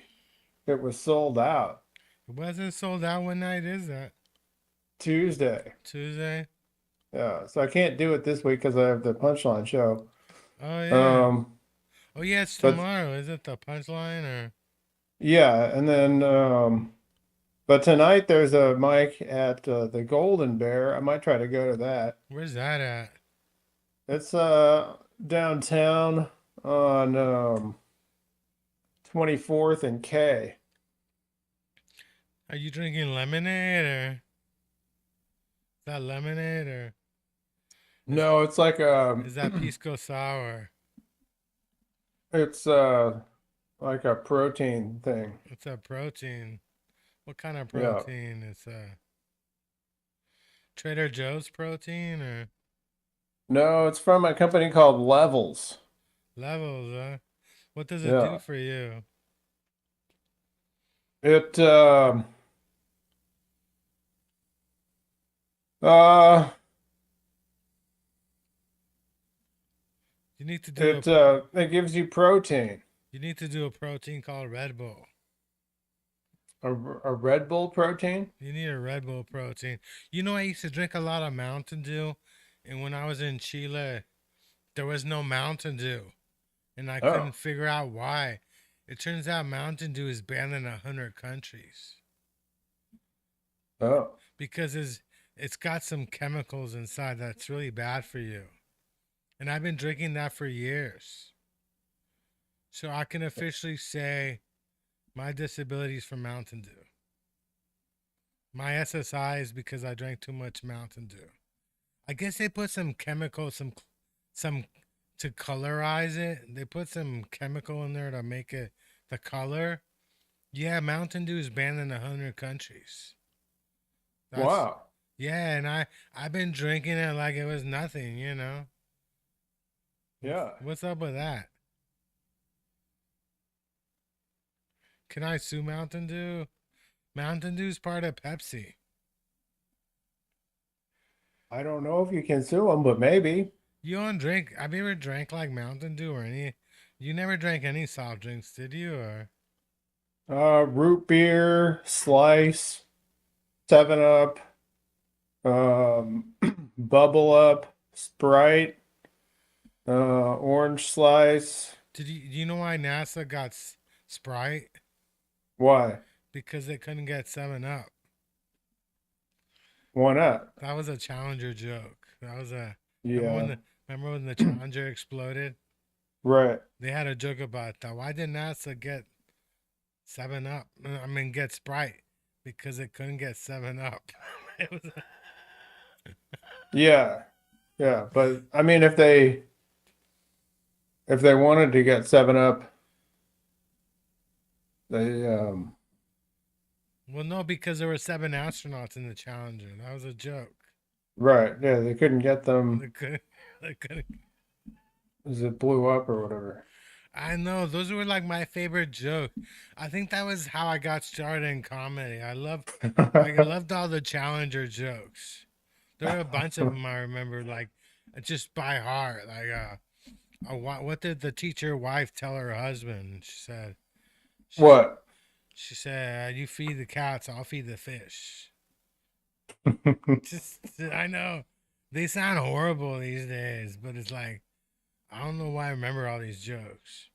it was sold out. It wasn't sold out. What night is that? Tuesday. Tuesday. Yeah. So I can't do it this week because I have the Punchline show. Oh yeah. Um, Oh yeah, it's but tomorrow. Is it the Punchline or? yeah, and then but tonight there's a mic at the Golden Bear. I might try to go to that. Where's that at? It's downtown on 24th and K. Are you drinking lemonade or? Is that lemonade or No, it's like is that pisco sour? it's like a protein thing. It's a protein. What kind of Yeah. protein? It's Trader Joe's protein or No, it's from a company called Levels. Levels, huh? What does it do Yeah. for you? It uh You need to do it gives you protein. a protein called Red Bull. A Red Bull protein? You need a Red Bull protein. You know, I used to drink a lot of Mountain Dew, and when I was in Chile, there was no Mountain Dew, and I Oh. couldn't figure out why. It turns out Mountain Dew is banned in 100 countries Oh. because it's got some chemicals inside that's really bad for you. And I've been drinking that for years. So I can officially say my disability is from Mountain Dew. My SSI is because I drank too much Mountain Dew. I guess they put some chemicals, some to colorize it. They put some chemical in there to make it the color. Yeah, Mountain Dew is banned in 100 countries. That's Wow. yeah, and I've been drinking it like it was nothing. Yeah. What's up with that? Can I sue Mountain Dew? Mountain Dew's part of Pepsi. I don't know if you can sue them, but maybe. You don't drink? Have you ever drank like Mountain Dew or any? You never drank any soft drinks, did you? Or Root beer, Slice, 7 Up, um, Bubble Up, Sprite, Orange Slice. do you know why NASA got Sprite? Why? Because they couldn't get 7 Up. Why not? That was a Challenger joke. That was a Yeah, remember when the Challenger exploded? right. They had a joke about that. Why did NASA get 7 Up? I mean, get Sprite because it couldn't get 7 Up. It was Yeah, yeah. But I mean, if they wanted to get 7 Up, they well, no, because there were 7 astronauts in the Challenger. That was a joke. right. Yeah, they couldn't get They them couldn't. They couldn't. as it blew up or whatever. I know those were like my favorite joke. I think that was how I got started in comedy. I loved all the Challenger jokes. There were a bunch of them I remember, like just by heart. Like, what did the teacher wife tell her husband? She, What? she said, "You feed the cats, I'll feed the fish." Just, I know they sound horrible these days, but it's like I don't know why I remember all these jokes.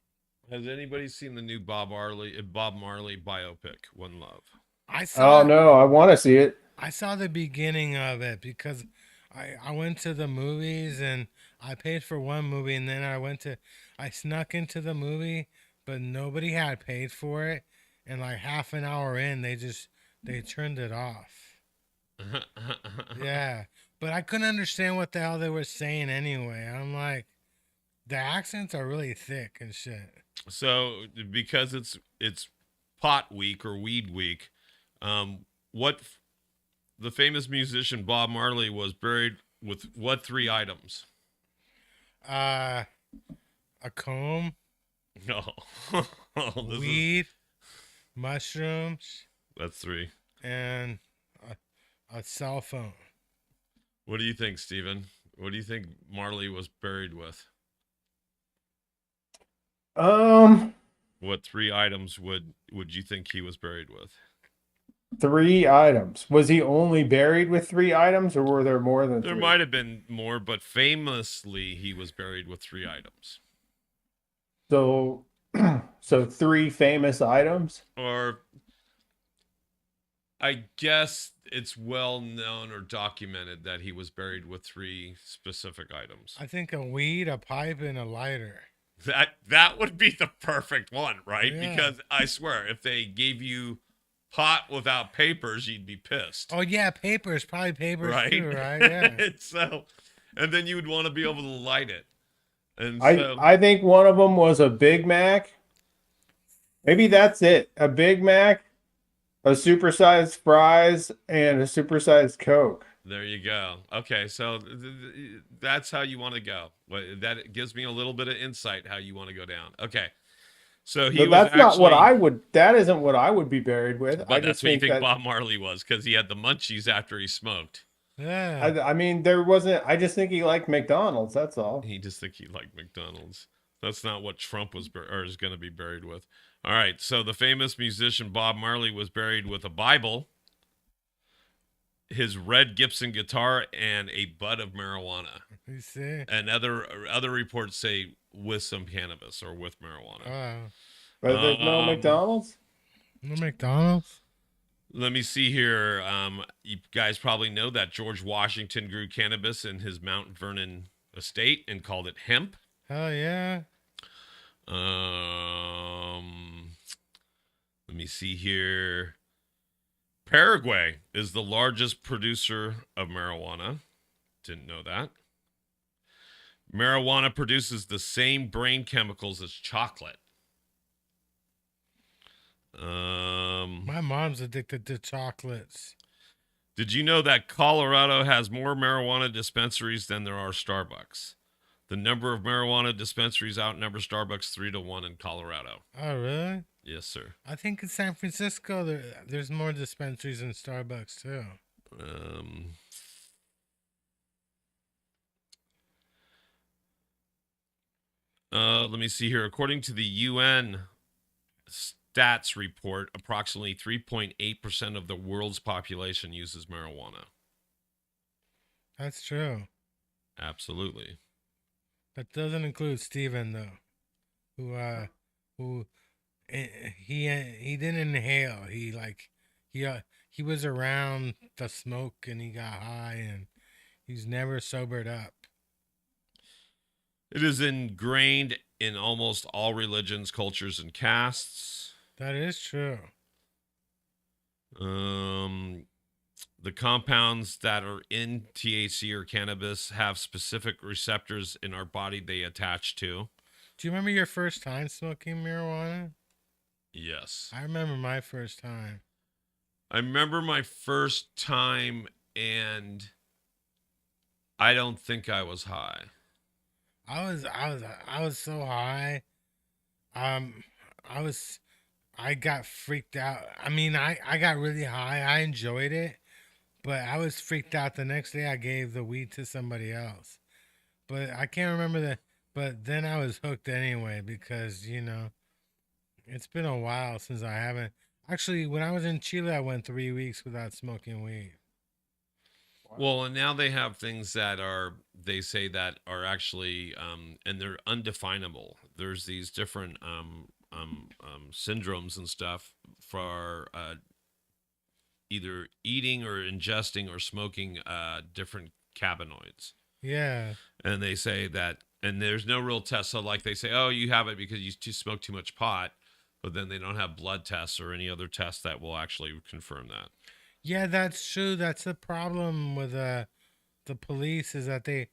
Has anybody seen the new Bob Marley biopic, One Love? I Oh saw no, I want to see it. I saw the beginning of it because I went to the movies and I paid for one movie and then I snuck into the movie, but nobody had paid for it, and like half an hour in they turned it off. Yeah. But I couldn't understand what the hell they were saying anyway. I'm like, the accents are really thick and shit. So because it's pot week or weed week, what the famous musician Bob Marley was buried with what 3 items? Uh, a comb, No. This is, weed, mushrooms, that's 3. and a cell phone. What do you think, Steven? What do you think Marley was buried with? Um, What 3 items would you think he was buried with? 3 items. Was he only buried with 3 items, or were there more than There three? might have been more, but famously he was buried with 3 items. So, so 3 famous items. Or I guess it's well known or documented that he was buried with 3 specific items. I think a weed, a pipe, and a lighter. That would be the perfect one, right? Yeah. Because I swear, if they gave you pot without papers, you'd be pissed. Oh yeah, papers, probably papers Right? too, right? Yeah. And then you would want to be able to light it. And I think one of them was a Big Mac. Maybe that's it. A Big Mac, a supersized fries, and a supersized Coke. there you go. Okay, so that's how you want to go. That gives me a little bit of insight how you want to go down. Okay, so he But was that's not what actually- I would. That isn't what I would be buried with. But I that's just what you think think that. Bob Marley was because he had the munchies after he smoked. Yeah. I mean, there wasn't. I just think he liked McDonald's. That's all. He just think he liked McDonald's. That's not what Trump was or is going to be buried with. All right, so the famous musician Bob Marley was buried with a Bible, his red Gibson guitar, and a bud of marijuana. You see? And other reports say with some cannabis or with marijuana. Wow. But there's no Um, McDonald's. No McDonald's? Let me see here. You guys probably know that George Washington grew cannabis in his Mount Vernon estate and called it hemp. Hell yeah. Let me see here. Paraguay is the largest producer of marijuana. Didn't know that. Marijuana produces the same brain chemicals as chocolate. My mom's addicted to chocolates. Did you know that Colorado has more marijuana dispensaries than there are Starbucks? The number of marijuana dispensaries outnumber Starbucks 3-1 in Colorado. Oh, really? Yes, sir. I think in San Francisco there's more dispensaries than Starbucks too. Let me see here. According to the UN stats report, approximately 3.8% of the world's population uses marijuana. That's true. Absolutely. That doesn't include Steven though, who he didn't inhale. He was around the smoke and he got high and he's never sobered up. It is ingrained in almost all religions, cultures, and castes. That is true. The compounds that are in THC or cannabis have specific receptors in our body they attach to. Do you remember your first time smoking marijuana? Yes. I remember my first time. I remember my first time, and I don't think I was high. I was so high. I got freaked out. I mean, I got really high. I enjoyed it, but I was freaked out the next day. I gave the weed to somebody else, but I can't remember that. But then I was hooked anyway because it's been a while since I haven't. Actually, when I was in Chile, I went 3 weeks without smoking weed. Well, and now they have things that they say that are actually, and they're undefinable. There's these different syndromes and stuff for either eating or ingesting or smoking different cannabinoids. Yeah. And they say that, and there's no real test. So like they say, oh, you have it because you smoke too much pot, but then they don't have blood tests or any other tests that will actually confirm that. Yeah, that's true. That's the problem with the police is that they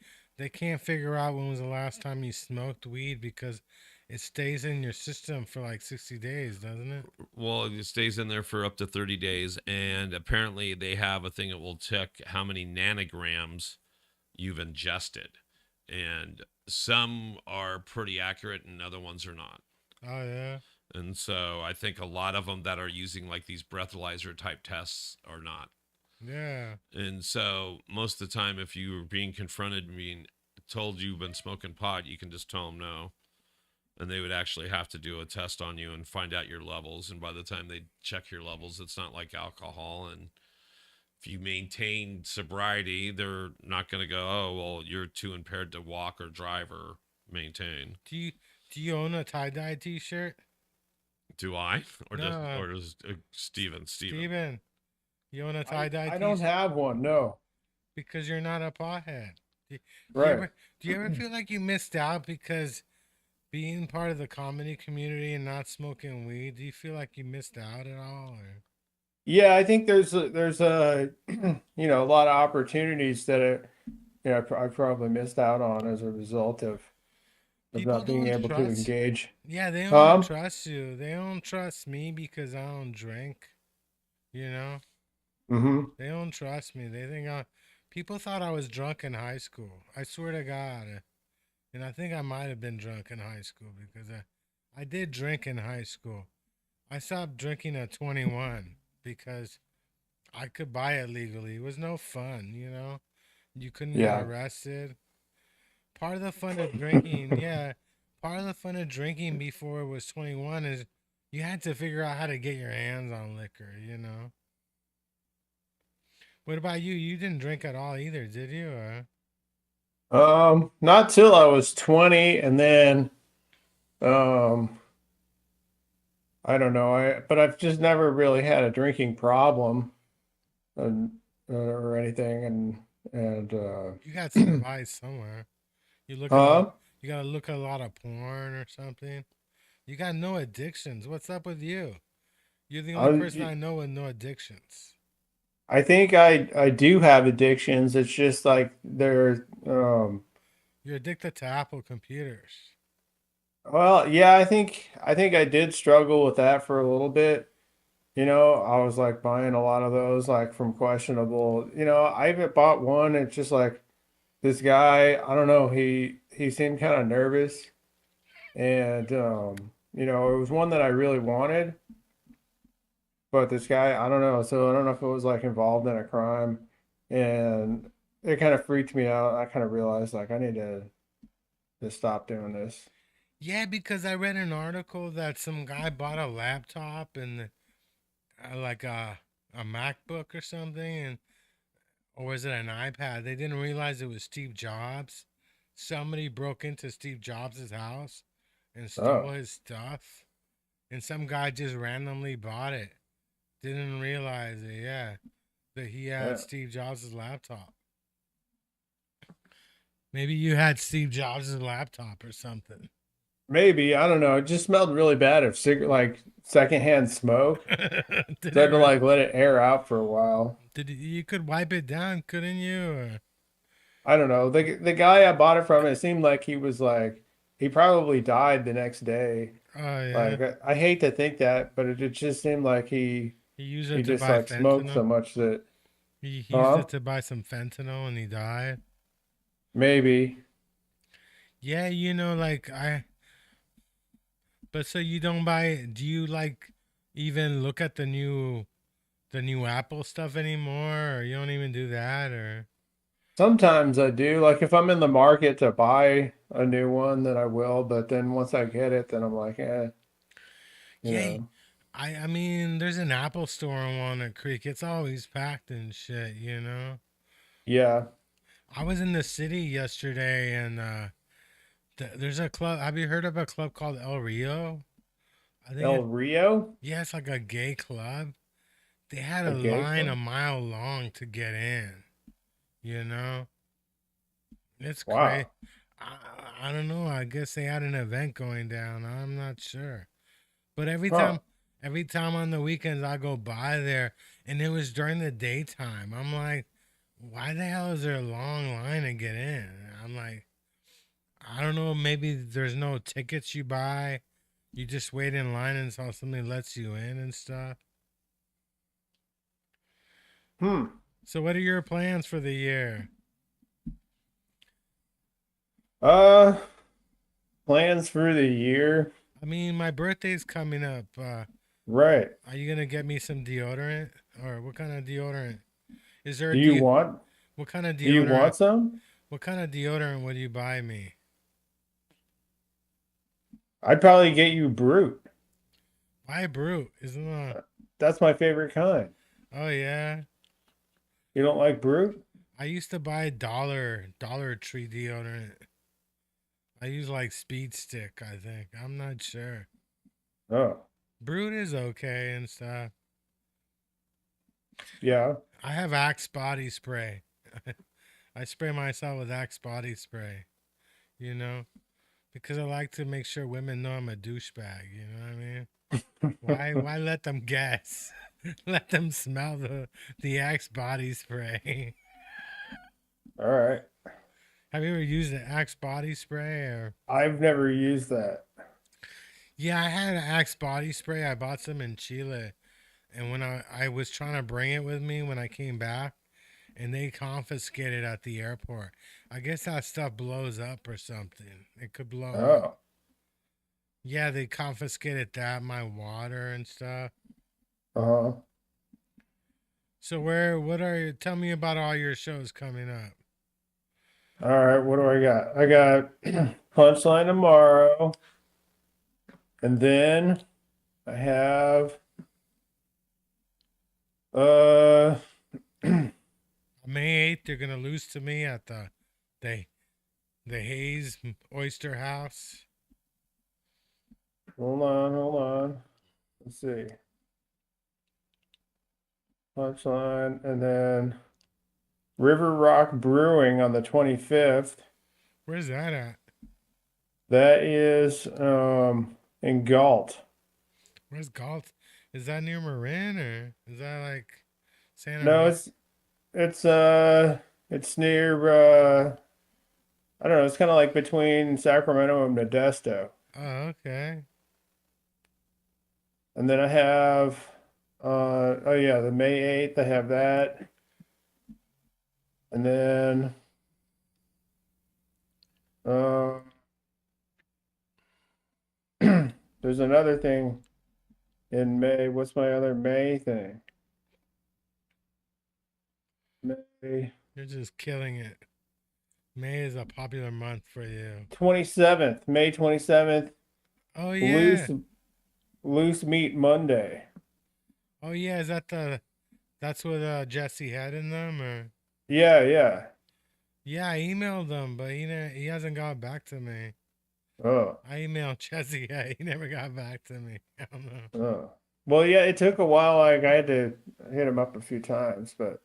can't figure out when was the last time you smoked weed because it stays in your system for like 60 days, doesn't it? Well, it stays in there for up to 30 days. And apparently they have a thing that will check how many nanograms you've ingested. And some are pretty accurate and other ones are not. Oh, yeah. And so I think a lot of them that are using like these breathalyzer type tests are not. Yeah. And so most of the time, if you were being confronted, being told you've been smoking pot, you can just tell them no. And they would actually have to do a test on you and find out your levels. And by the time they check your levels, it's not like alcohol. And if you maintain sobriety, they're not going to go, oh, well, you're too impaired to walk or drive or maintain. Do you own a tie-dye t-shirt? Do I? Or No. does Steven? Steven, you own a tie-dye I t-shirt? don't have one. No. Because you're not a pothead. Right. Do you ever feel like you missed out because being part of the comedy community and not smoking weed, do you feel like you missed out at all? Or? Yeah, I think there's a a lot of opportunities that I probably missed out on as a result of People not being don't able to trust- engage. Yeah, they don't Huh? trust you. They don't trust me because I don't drink. You know? Mm-hmm. They don't trust me. They think people thought I was drunk in high school. I swear to God. And I think I might have been drunk in high school because I did drink in high school. I stopped drinking at 21 because I could buy it legally. It was no fun, You couldn't Yeah. get arrested. Part of the fun of drinking, yeah. Part of the fun of drinking before it was 21 is you had to figure out how to get your hands on liquor. What about you? You didn't drink at all either, did you? Not till I was 20, and then I don't know. But I've just never really had a drinking problem, or anything, and You got some advice somewhere. You look huh? you gotta look at a lot of porn or something. You got no addictions. What's up with you? You're the only person I know with no addictions. I think I do have addictions. It's just like they're You're addicted to Apple computers. Well, yeah, I think I did struggle with that for a little bit. I was like buying a lot of those like from questionable. I even bought one. It's just like this guy, I don't know, he seemed kind of nervous and it was one that I really wanted, but this guy, I don't know, so I don't know if it was like involved in a crime and it kind of freaked me out. I kind of realized like I need to stop doing this. Yeah, because I read an article that some guy bought a laptop and like a MacBook or something, and or was it an iPad? They didn't realize it was Steve Jobs. Somebody broke into Steve Jobs' house and stole Oh, his stuff, and some guy just randomly bought it. Didn't realize it. Yeah, that he had yeah. Steve Jobs' laptop. Maybe you had Steve Jobs' laptop or something. Maybe, I don't know. It just smelled really bad of cigarette like secondhand smoke. Did So I it? had to like let it air out for a while. You could wipe it down, couldn't you? I don't know. The guy I bought it from, it seemed like he was like he probably died the next day. Oh yeah, Like I hate to think that, but it just seemed like he he used he it to just buy like smoked so fentanyl. much that He used huh? it to buy some fentanyl and he died. Maybe. Yeah, like but so you don't buy, do you like even look at the new Apple stuff anymore, or you don't even do that, or Sometimes I do. Like if I'm in the market to buy a new one, then I will. But then once I get it, then I'm like, you yeah, know. I mean, there's an Apple store on Walnut Creek. It's always packed and shit. Yeah. I was in the city yesterday and there's a club. Have you heard of a club called El Rio? I think El it, Rio, yeah, it's like a gay club. They had a a gay line a club. mile long to get in, you know? It's crazy. Wow. I don't know. I guess they had an event going down. I'm not sure. But every Huh. time every time on the weekends I go by there and it was during the daytime. I'm like, why the hell is there a long line to get in? I'm like, I don't know, maybe there's no tickets you buy. You just wait in line until somebody lets you in and stuff. Hmm. So what are your plans for the year? Uh, Plans for the year. I mean, my birthday's coming up. Right. Are you gonna get me some deodorant, or what kind of deodorant? Is there a Do you de? want What kind of do you deodorant? want some? What kind of deodorant would you buy me? I'd probably get you Brute. Buy Brute, isn't it? That's my favorite kind. Oh yeah, You don't like Brute? I used to buy Dollar Tree deodorant. I use like Speed Stick. I think I'm not sure. Oh, Brute is okay and stuff. yeah. I have Axe body spray. I spray myself with Axe body spray. You know, because I like to make sure women know I'm a douchebag. You know what I mean? Why let them guess? Let them smell the Axe body spray. All right. Have you ever used an Axe body spray or? I've never used that. Yeah, I had an Axe body spray. I bought some in Chile, and when I was trying to bring it with me when I came back, and they confiscated at the airport. I guess that stuff blows up or something. It could blow up. Oh. Yeah, they confiscated that, my water and stuff. Uh-huh. So what are you? Tell me about all your shows coming up. All right, what do I got? I got Punchline tomorrow, and then I have uh May 8th, you're gonna lose to me at the the Hayes Oyster House. hold on. Let's see. Punchline, and then River Rock Brewing on the 25th. Where's that at? That is in Galt. Where's Galt? Is that near Marin or is that like Santa No, Rosa? it's near I don't know. It's kind of like between Sacramento and Modesto. Oh, okay. And then I have, oh yeah, the May 8th, I have that. And then, uh, there's another thing in May. What's my other May thing? May You're just killing it. May is a popular month for you. 27th, May 27th, Oh yeah. loose loose meat Monday. Oh yeah. Is that that's what Jesse had in them, or? Yeah, yeah. Yeah, I emailed him, but he hasn't got back to me. Oh, I emailed Jesse, yeah, he never got back to me. I don't know. oh. Well, yeah, it took a while. Like I had to hit him up a few times, but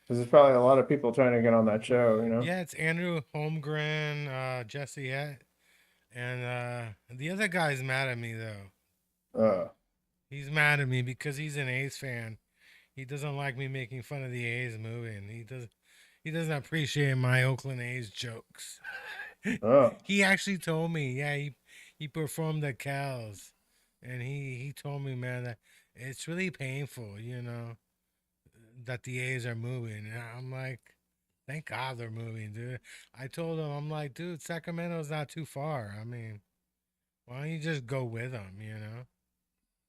because there's probably a lot of people trying to get on that show, you know? Yeah, it's Andrew Holmgren, Jesse Het, and the other guy's mad at me though. Oh, He's mad at me because he's an A's fan. He doesn't like me making fun of the A's moving. He doesn't appreciate my Oakland A's jokes. oh, He actually told me, yeah, he performed at Cal's, and he told me, man, that it's really painful, that the A's are moving. And I'm like, thank God they're moving, dude. I told him, I'm like, dude, Sacramento's not too far. I mean, why don't you just go with them?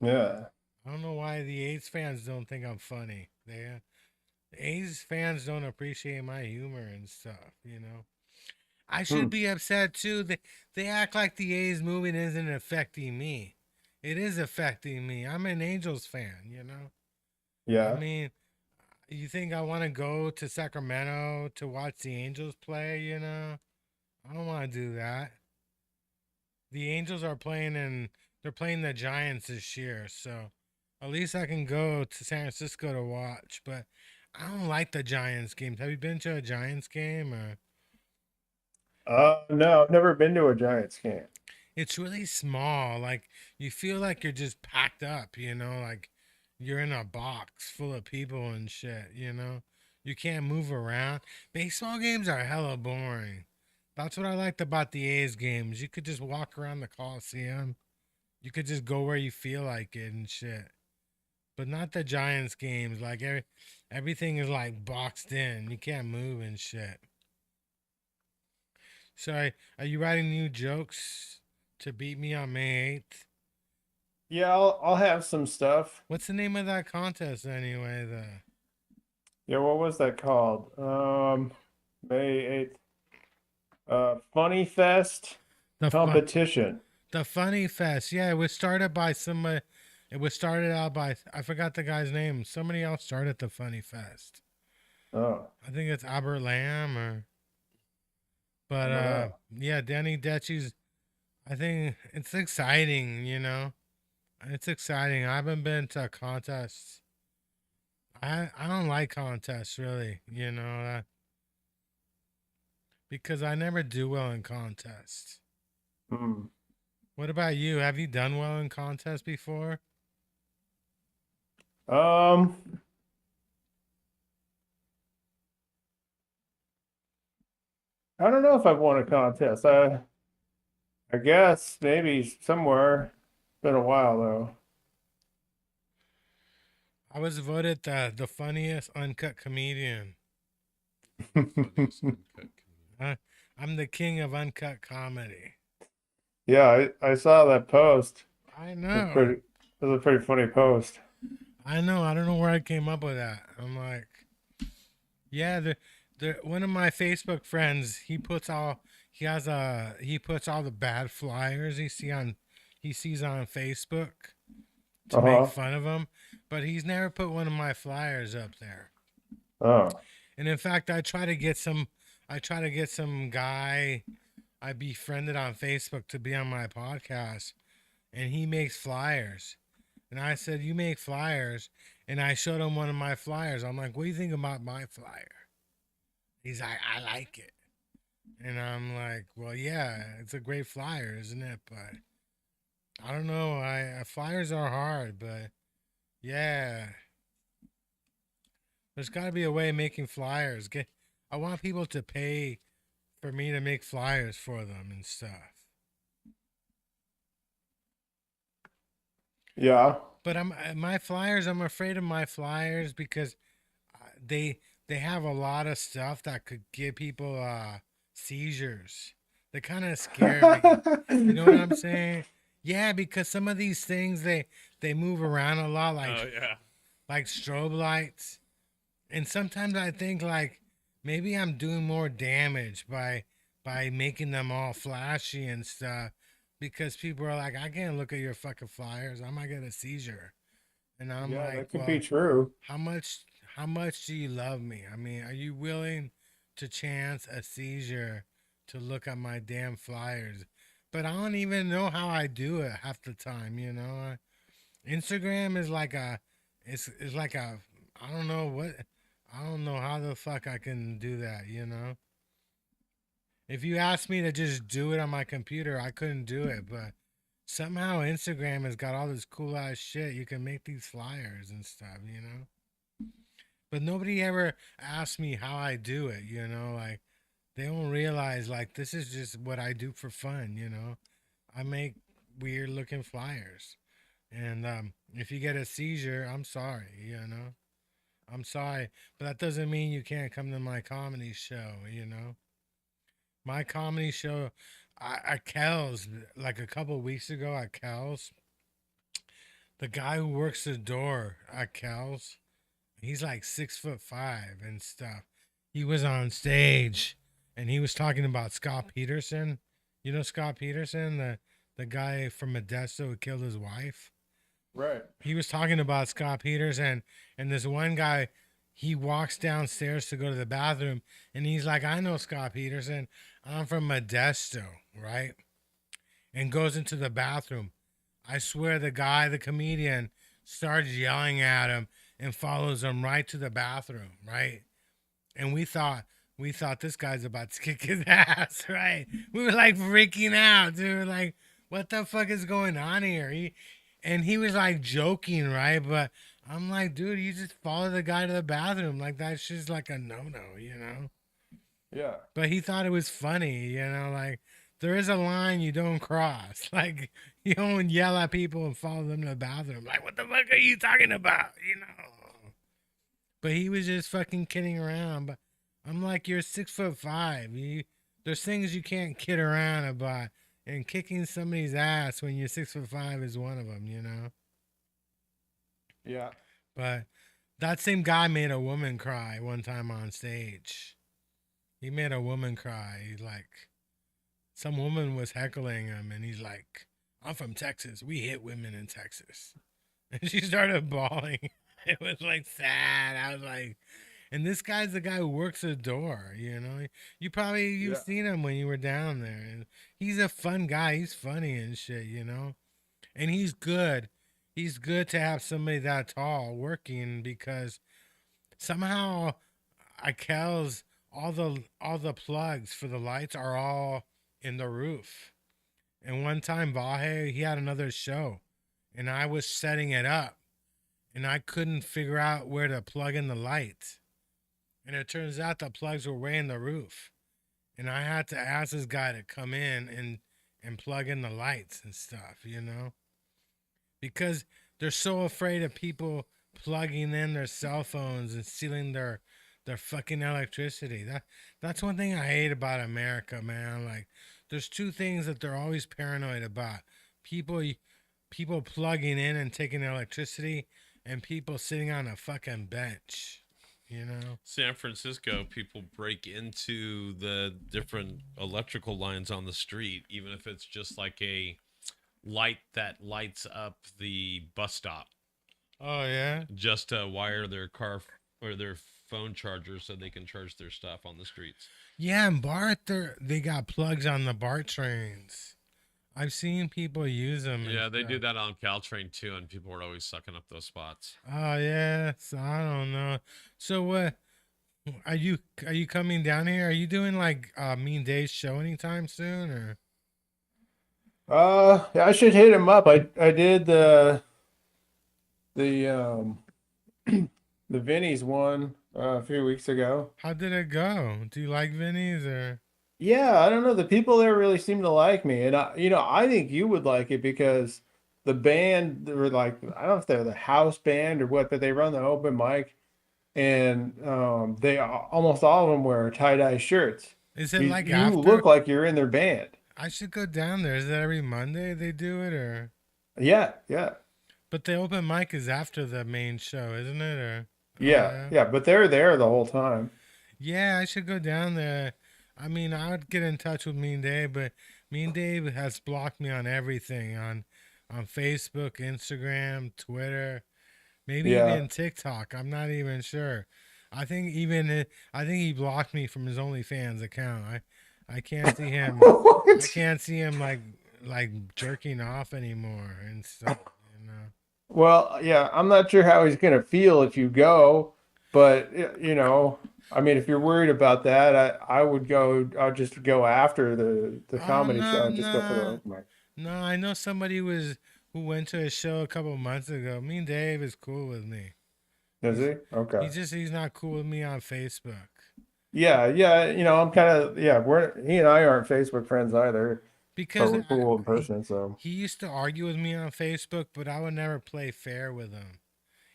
yeah. I don't know why the A's fans don't think I'm funny. The A's fans don't appreciate my humor and stuff. I should Hmm. be upset too. They act like the A's moving isn't affecting me. It is affecting me. I'm an Angels fan. I Yeah. mean, you think I want to go to Sacramento to watch the Angels play? I don't want to do that. The Angels are playing they're playing the Giants this year, so at least I can go to San Francisco to watch. But I don't like the Giants games. Have you been to a Giants game or? No, I've never been to a Giants game. It's really small. Like you feel like you're just packed up, like you're in a box full of people and shit. You can't move around. Baseball games are hella boring. That's what I liked about the A's games. You could just walk around the Coliseum. You could just go where you feel like it and shit. But not the Giants games. Like everything is like boxed in. You can't move and shit. So are you writing new jokes to beat me on May 8th? Yeah, I'll have some stuff. What's the name of that contest anyway? Yeah, what was that called? May 8th. Funny Fest The fun competition. the Funny Fest. Yeah, it was started by somebody. It was started out by I forgot the guy's name. Somebody else started the Funny Fest. Oh, I think it's Albert Lamb or. But I don't know. yeah, Danny Detchie's. I think it's exciting. It's exciting. I haven't been to contests. I don't like contests really, because I never do well in contests. Hmm. What about you? Have you done well in contests before? Um, I don't know if I've won a contest. I guess maybe somewhere. Been a while though. I was voted the funniest uncut comedian. Funniest uncut comedian. I, I'm the king of uncut comedy. Yeah, I saw that post. I It was know. pretty, it was a pretty funny post. I know. I don't know where I came up with that. I'm like, yeah, the one of my Facebook friends, he puts all the bad flyers he sees on Facebook to make Uh-huh. fun of him, but he's never put one of my flyers up there. Oh. And in fact, I try to get some guy I befriended on Facebook to be on my podcast, and he makes flyers. And I said, "You make flyers?" And I showed him one of my flyers. I'm like, "What do you think about my flyer?" He's like, "I like it." And I'm like, "Well, yeah, it's a great flyer, isn't it?" But I don't know. I flyers are hard, but yeah, there's got to be a way of making flyers. I want people to pay for me to make flyers for them and stuff. Yeah. But my flyers. I'm afraid of my flyers because they they have a lot of stuff that could give people seizures. They kind of scare me. You know what I'm saying? Yeah, because some of these things they move around a lot, Oh yeah. like strobe lights, and sometimes I think like maybe I'm doing more damage by making them all flashy and stuff because people are like, I can't look at your fucking flyers. I might get a seizure. And I'm Yeah, like, that could be well, true. how much how much do you love me? I mean, are you willing to chance a seizure to look at my damn flyers? But I don't even know how I do it half the time, you know. Instagram is like it's like a I don't know what I don't know how the fuck I can do that, you know. If you asked me to just do it on my computer, I couldn't do it, but somehow Instagram has got all this cool ass shit. You can make these flyers and stuff, you know. But nobody ever asked me how I do it, you know. Like they don't realize like this is just what I do for fun, you know. I make weird looking flyers, and if you get a seizure, I'm sorry, you know. I'm sorry, but that doesn't mean you can't come to my comedy show, you know. My comedy show at Kel's, like a couple weeks ago at Kel's, the guy who works the door at Kel's, he's like 6'5" and stuff. He was on stage and he was talking about Scott Peterson. You know Scott Peterson, the guy from Modesto who killed his wife? Right. He was talking about Scott Peterson, and this one guy, he walks downstairs to go to the bathroom, and he's like, I know Scott Peterson. I'm from Modesto, right? And goes into the bathroom. I swear the guy, the comedian, starts yelling at him and follows him right to the bathroom, right? And we thought this guy's about to kick his ass, right? We were like freaking out, dude. Like, what the fuck is going on here? And he was like joking, right? But I'm like, dude, you just follow the guy to the bathroom. Like that's just like a no-no, you know? Yeah. But he thought it was funny, you know, like there is a line you don't cross. Like you don't yell at people and follow them to the bathroom. Like, what the fuck are you talking about? You know? But he was just fucking kidding around. But I'm like, you're 6'5". There's things you can't kid around about, and kicking somebody's ass when you're 6'5" is one of them, you know. Yeah. But that same guy made a woman cry one time on stage. He made a woman cry. He's like, some woman was heckling him, and he's like, "I'm from Texas. We hit women in Texas." And she started bawling. It was like sad. I was like, and this guy's the guy who works the door, you know. You've Yeah. seen him when you were down there. And he's a fun guy. He's funny and shit, you know. And he's good. He's good to have somebody that tall working because somehow Ikel's all the plugs for the lights are all in the roof. And one time Vahe, he had another show and I was setting it up and I couldn't figure out where to plug in the lights. And it turns out the plugs were way in the roof. And I had to ask this guy to come in and plug in the lights and stuff, you know? Because they're so afraid of people plugging in their cell phones and stealing their fucking electricity. That's one thing I hate about America, man. Like there's two things that they're always paranoid about. People people plugging in and taking electricity and people sitting on a fucking bench, you know? San Francisco, people break into the different electrical lines on the street, even if it's just like a light that lights up the bus stop, Oh yeah. just to wire their car or their phone charger so they can charge their stuff on the streets. Yeah, and BART they got plugs on the BART trains. I've seen people use them. Yeah, they do that on Caltrain too, and people are always sucking up those spots. Oh yeah, so I don't know. So what are you coming down here? Are you doing like Mean Days show anytime soon or? Yeah, I should hit him up. I did the the Vinny's one a few weeks ago. How did it go? Do you like Vinny's or? Yeah, I don't know. The people there really seem to like me, and I think you would like it because the band, they were like, I don't know if they're the house band or what, but they run the open mic, and almost all of them wear tie-dye shirts. Is it like You after? look like you're in their band. I should go down there. Is it every Monday they do it, or? Yeah, yeah, But the open mic is after the main show, isn't it? Or oh yeah, yeah, yeah. But they're there the whole time. yeah. I should go down there. I mean, I would get in touch with Mean Dave, but Mean Dave has blocked me on everything on Facebook, Instagram, Twitter, maybe Yeah. even TikTok. I'm not even sure. I think he blocked me from his OnlyFans account. I can't see him. I What? can't see him like jerking off anymore and stuff. You know. Well, yeah, I'm not sure how he's gonna feel if you go, but I mean, if you're worried about that, I would go. I'll just go after the Oh comedy show no and just go for the no open mic. no! I know somebody was who went to a show a couple months ago. Me and Dave is cool with me. Is He's he? Okay. he's not cool with me on Facebook Yeah, yeah. I'm kind of yeah. He and I aren't Facebook friends either, but because we're cool in person. So he used to argue with me on Facebook, but I would never play fair with him.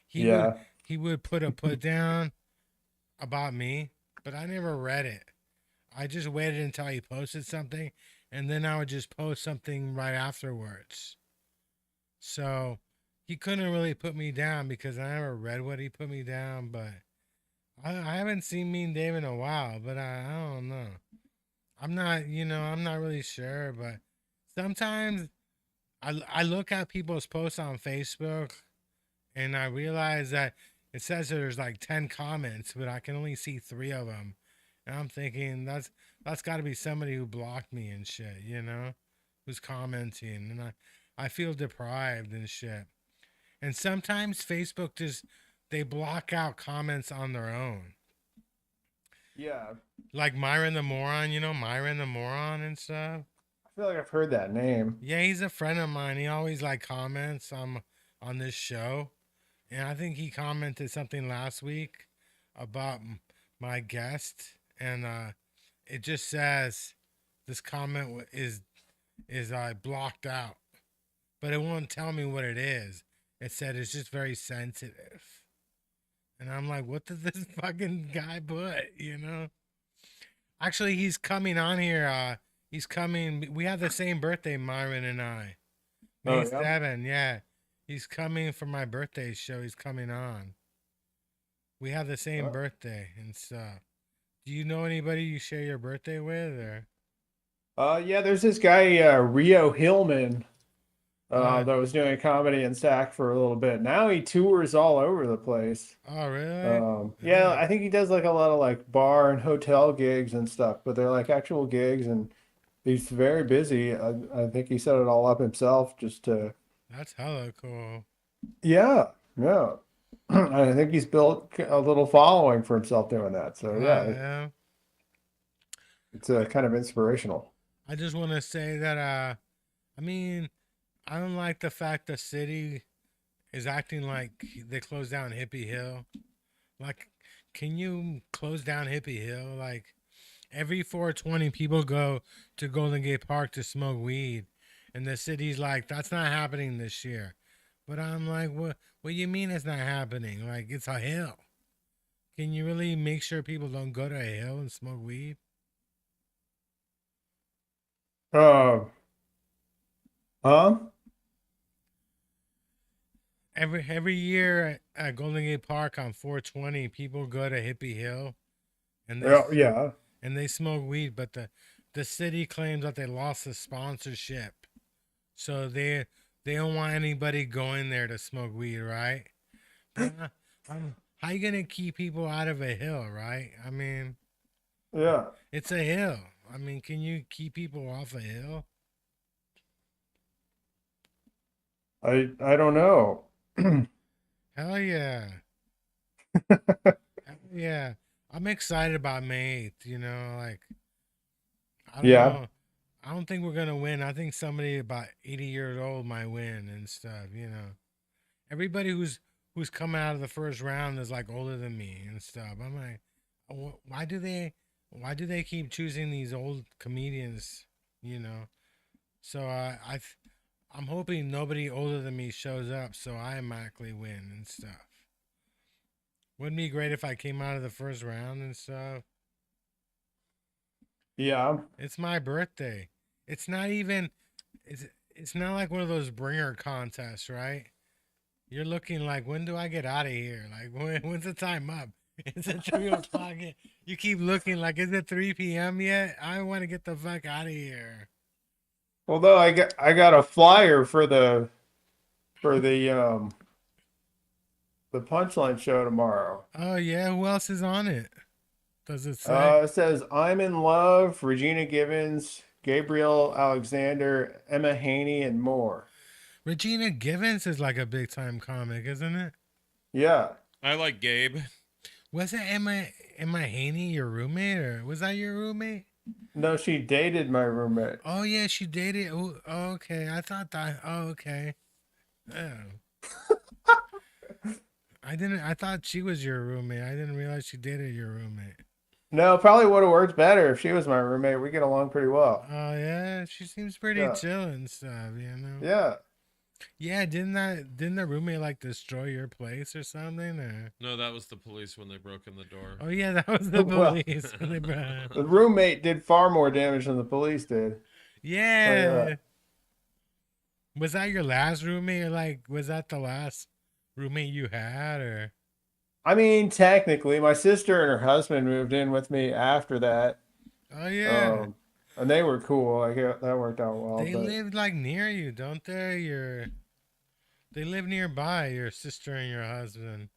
He would yeah. he would put a put down about me, but I never read it. I just waited until he posted something, and then I would just post something right afterwards. So he couldn't really put me down because I never read what he put me down. But I haven't seen Mean Dave in a while, but I don't know. I'm not really sure. But sometimes I look at people's posts on Facebook and I realize that it says there's like 10 comments, but I can only see three of them. And I'm thinking that's got to be somebody who blocked me and shit, who's commenting, and I feel deprived and shit. And sometimes Facebook just they block out comments on their own. Yeah. Like Myron the Moron, Myron the Moron and stuff. I feel like I've heard that name. Yeah, he's a friend of mine. He always like comments on this show. And I think he commented something last week about my guest and it just says this comment is blocked out, but it won't tell me what it is. It said it's just very sensitive. And I'm like, what did this fucking guy put? Actually, he's coming on here. He's coming. We have the same birthday, Myron and I. Oh May yeah. 7, yeah. He's coming for my birthday show. He's coming on. We have the same Oh. birthday and stuff. Do you know anybody you share your birthday with, or? Yeah. There's this guy Rio Hillman Uh, that was doing comedy in Sac for a little bit. Now he tours all over the place. oh, really? Yeah, Yeah. I think he does like a lot of like bar and hotel gigs and stuff, but they're like actual gigs, and he's very busy. I think he set it all up himself just to, That's hella cool. yeah, yeah. I think he's built a little following for himself doing that. So yeah, Yeah. it's kind of inspirational. I just want to say that, I mean, I don't like the fact the city is acting like they closed down Hippie Hill. Like, can you close down Hippie Hill? Like, every 420 people go to Golden Gate Park to smoke weed, and the city's like, that's not happening this year. But I'm like, what do you mean it's not happening? Like, it's a hill. Can you really make sure people don't go to a hill and smoke weed? Uh, huh? Every year at Golden Gate Park on 420, people go to Hippie Hill and Yeah, yeah. they smoke weed, but the city claims that they lost the sponsorship, so they don't want anybody going there to smoke weed, right? But, how you gonna keep people out of a hill, right? I mean, Yeah. it's a hill. I mean, can you keep people off a hill? I don't know. Hell yeah. Hell yeah. I'm excited about May 8th, like I don't Yeah. know. I don't think we're gonna win. I think somebody about 80 years old might win and stuff. Everybody who's coming out of the first round is like older than me and stuff. I'm like, why do they why do they keep choosing these old comedians? You know, so I'm hoping nobody older than me shows up, so I automatically win and stuff. Wouldn't it be great if I came out of the first round and stuff? Yeah. It's my birthday. It's not even. It's it's not like one of those bringer contests, right? You're looking like, when do I get out of here? Like, when's the time up? Is it 3 o'clock? You keep looking like, is it 3 p.m. yet? I want to get the fuck out of here. Although I got a flyer for the Punchline show tomorrow. Oh yeah, who else is on it? Does it say? It says I'm in love, Regina Givens, Gabriel Alexander, Emma Haney, and more. Regina Givens is like a big time comic, isn't it? Yeah. I like Gabe. Was it Emma Haney your roommate, or was that your roommate? No, she dated my roommate. Oh yeah, she dated. Oh, okay. I thought that. Oh, okay. Oh. I didn't. I thought she was your roommate. I didn't realize she dated your roommate. No, probably would have worked better if she was my roommate. We get along pretty well. Oh yeah, she seems pretty Yeah. chill and stuff. You know. Yeah. Yeah. Didn't the roommate like destroy your place or something? Or No, that was the police when they broke in the door. oh yeah, that was the Well, police. the roommate did far more damage than the police did. Yeah. Was that your last roommate, or like was that the last roommate you had, or? I mean, technically, my sister and her husband moved in with me after that. Oh yeah. And they were cool. Like that worked out well. They But live like near you, don't they? They live nearby, your sister and your husband.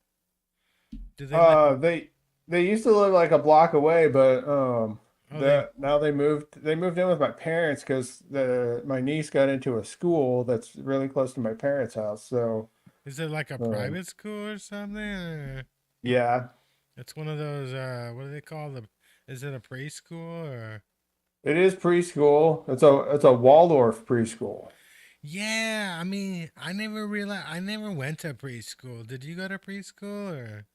Do they they used to live like a block away, but oh they now they moved in with my parents because the my niece got into a school that's really close to my parents' house. So is it like a um, private school or something? Or yeah, it's one of those what do they call the is it a preschool or it is preschool. It's a Waldorf preschool. yeah, I mean I never realized I never went to preschool. Did you go to preschool or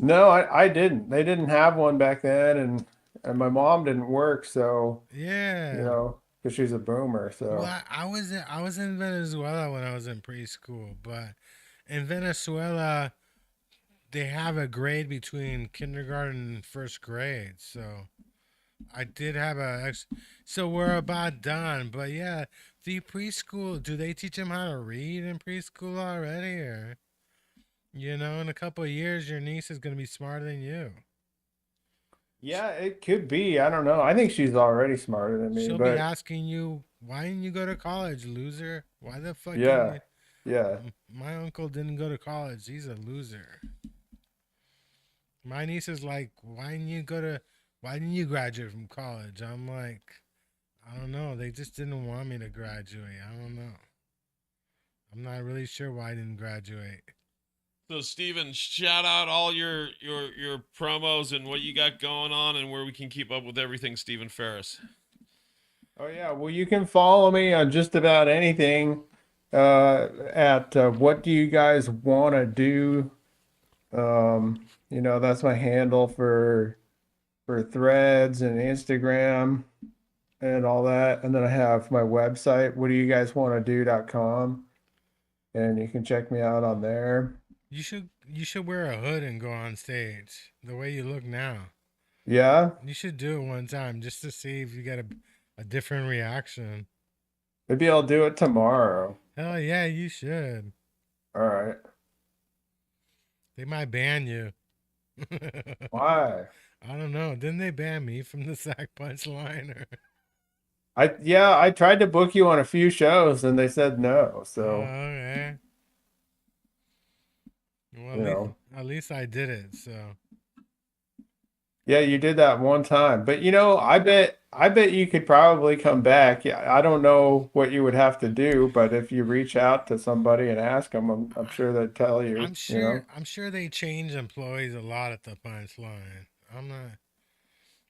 No, I didn't. They didn't have one back then, and my mom didn't work, so yeah. because she's a boomer. Well, So I was in Venezuela when I was in preschool, but in Venezuela they have a grade between kindergarten and first grade. So I did have so we're about done. But yeah, the preschool, do they teach them how to read in preschool already, or in a couple of years your niece is gonna be smarter than you. yeah, it could be. I don't know. I think she's already smarter than me, She'll be but asking you, "Why didn't you go to college, loser? Why the fuck didn't yeah, you?" yeah. My uncle didn't go to college. He's a loser. My niece is like, why didn't you graduate from college? I'm like, I don't know. They just didn't want me to graduate. I don't know. I'm not really sure why I didn't graduate. So Steven, shout out all your promos and what you got going on and where we can keep up with everything Steven Ferris. Oh yeah. Well, you can follow me on just about anything. At what do you guys want to do? That's my handle for Threads and Instagram and all that. And then I have my website, whatdoyouguyswantto.com, and you can check me out on there. You should wear a hood and go on stage the way you look now. Yeah, You should do it one time just to see if you get a different reaction. maybe I'll do it tomorrow. Hell yeah, you should. All right. They might ban you. Why? I don't know. Didn't they ban me from the sack punchline? Or I tried to book you on a few shows and they said no. oh, So, okay. Well, you know, at least I did it. So yeah, you did that one time. But I bet you could probably come back. Yeah, I don't know what you would have to do, but if you reach out to somebody and ask them, I'm sure they'd tell you, I'm sure they change employees a lot at the punchline. I'm not.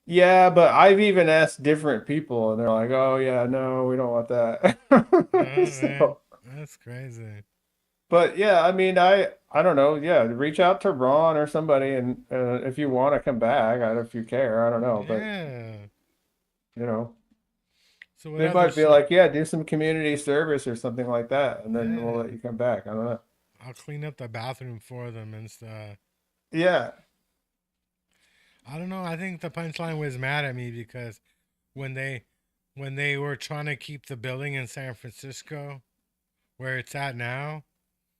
Yeah, but I've even asked different people and they're like, "Oh yeah, no, we don't want that." Oh man, So, that's crazy. But yeah, I mean, I don't know. Yeah, reach out to Ron or somebody, and if you want to come back, I don't know if you care. I don't know, but Yeah. you know, So what they other might be shit? like, yeah, do some community service or something like that, and then we'll Yeah. let you come back. I don't know. I'll clean up the bathroom for them and stuff. Yeah. I don't know. I think the punchline was mad at me because when they when they were trying to keep the building in San Francisco where it's at now,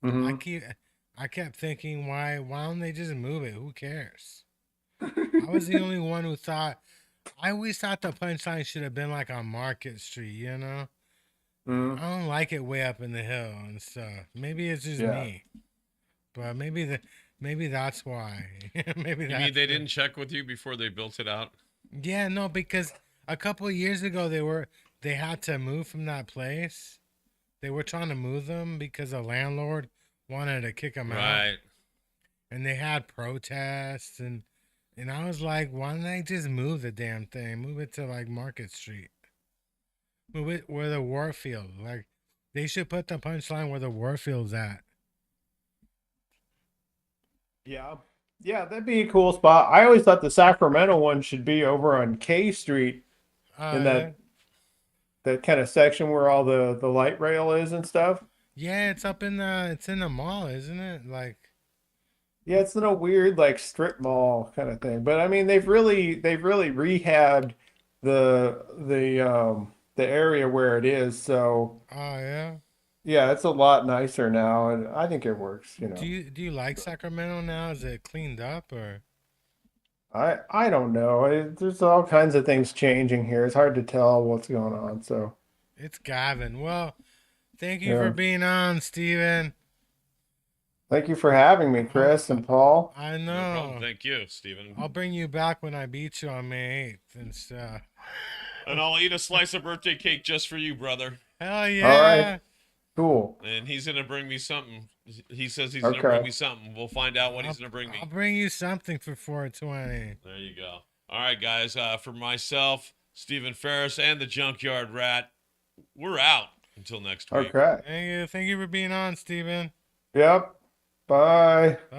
I Hmm. keep I kept thinking why don't they just move it? Who cares? I was the only one who thought I always thought the punchline should have been like on Market Street, you know? I Hmm. don't like it way up in the hill and stuff. Maybe it's just Yeah. me. But maybe that's why. Maybe You mean that's they the didn't check with you before they built it out? Yeah, no, because a couple of years ago they had to move from that place. They were trying to move them because the landlord wanted to kick them out, Right. and they had protests and I was like, why don't they just move the damn thing? Move it to like Market Street. Move it where the Warfield. Like they should put the punchline where the Warfield's at. Yeah. Yeah, that'd be a cool spot. I always thought the Sacramento one should be over on K Street in Yeah. that kind of section where all the light rail is and stuff. Yeah, it's in the mall, isn't it? Like Yeah, it's in a weird like strip mall kind of thing. But I mean, they've really rehabbed the area where it is. So oh yeah. yeah, it's a lot nicer now, and I think it works, you know. Do you like Sacramento now? Is it cleaned up or I don't know. There's all kinds of things changing here. It's hard to tell what's going on. So it's Gavin? Well, thank you for yeah. being on, Steven. Thank you for having me, I'll, Chris and Paul. I No problem. know. Thank you, Steven. I'll bring you back when I beat you on May 8th and stuff. And I'll eat a slice of birthday cake just for you, brother. Hell All right, yeah. cool. And he's gonna bring me something. He says he's gonna bring Okay. me something. We'll find out what I'll, he's gonna bring I'll me. bring you something for 420. There you go. All right, guys. For myself, Stephen Ferris, and the Junkyard Rat, we're out until next week. Okay. Thank you. Thank you for being on, Steven. Yep. Bye. Bye.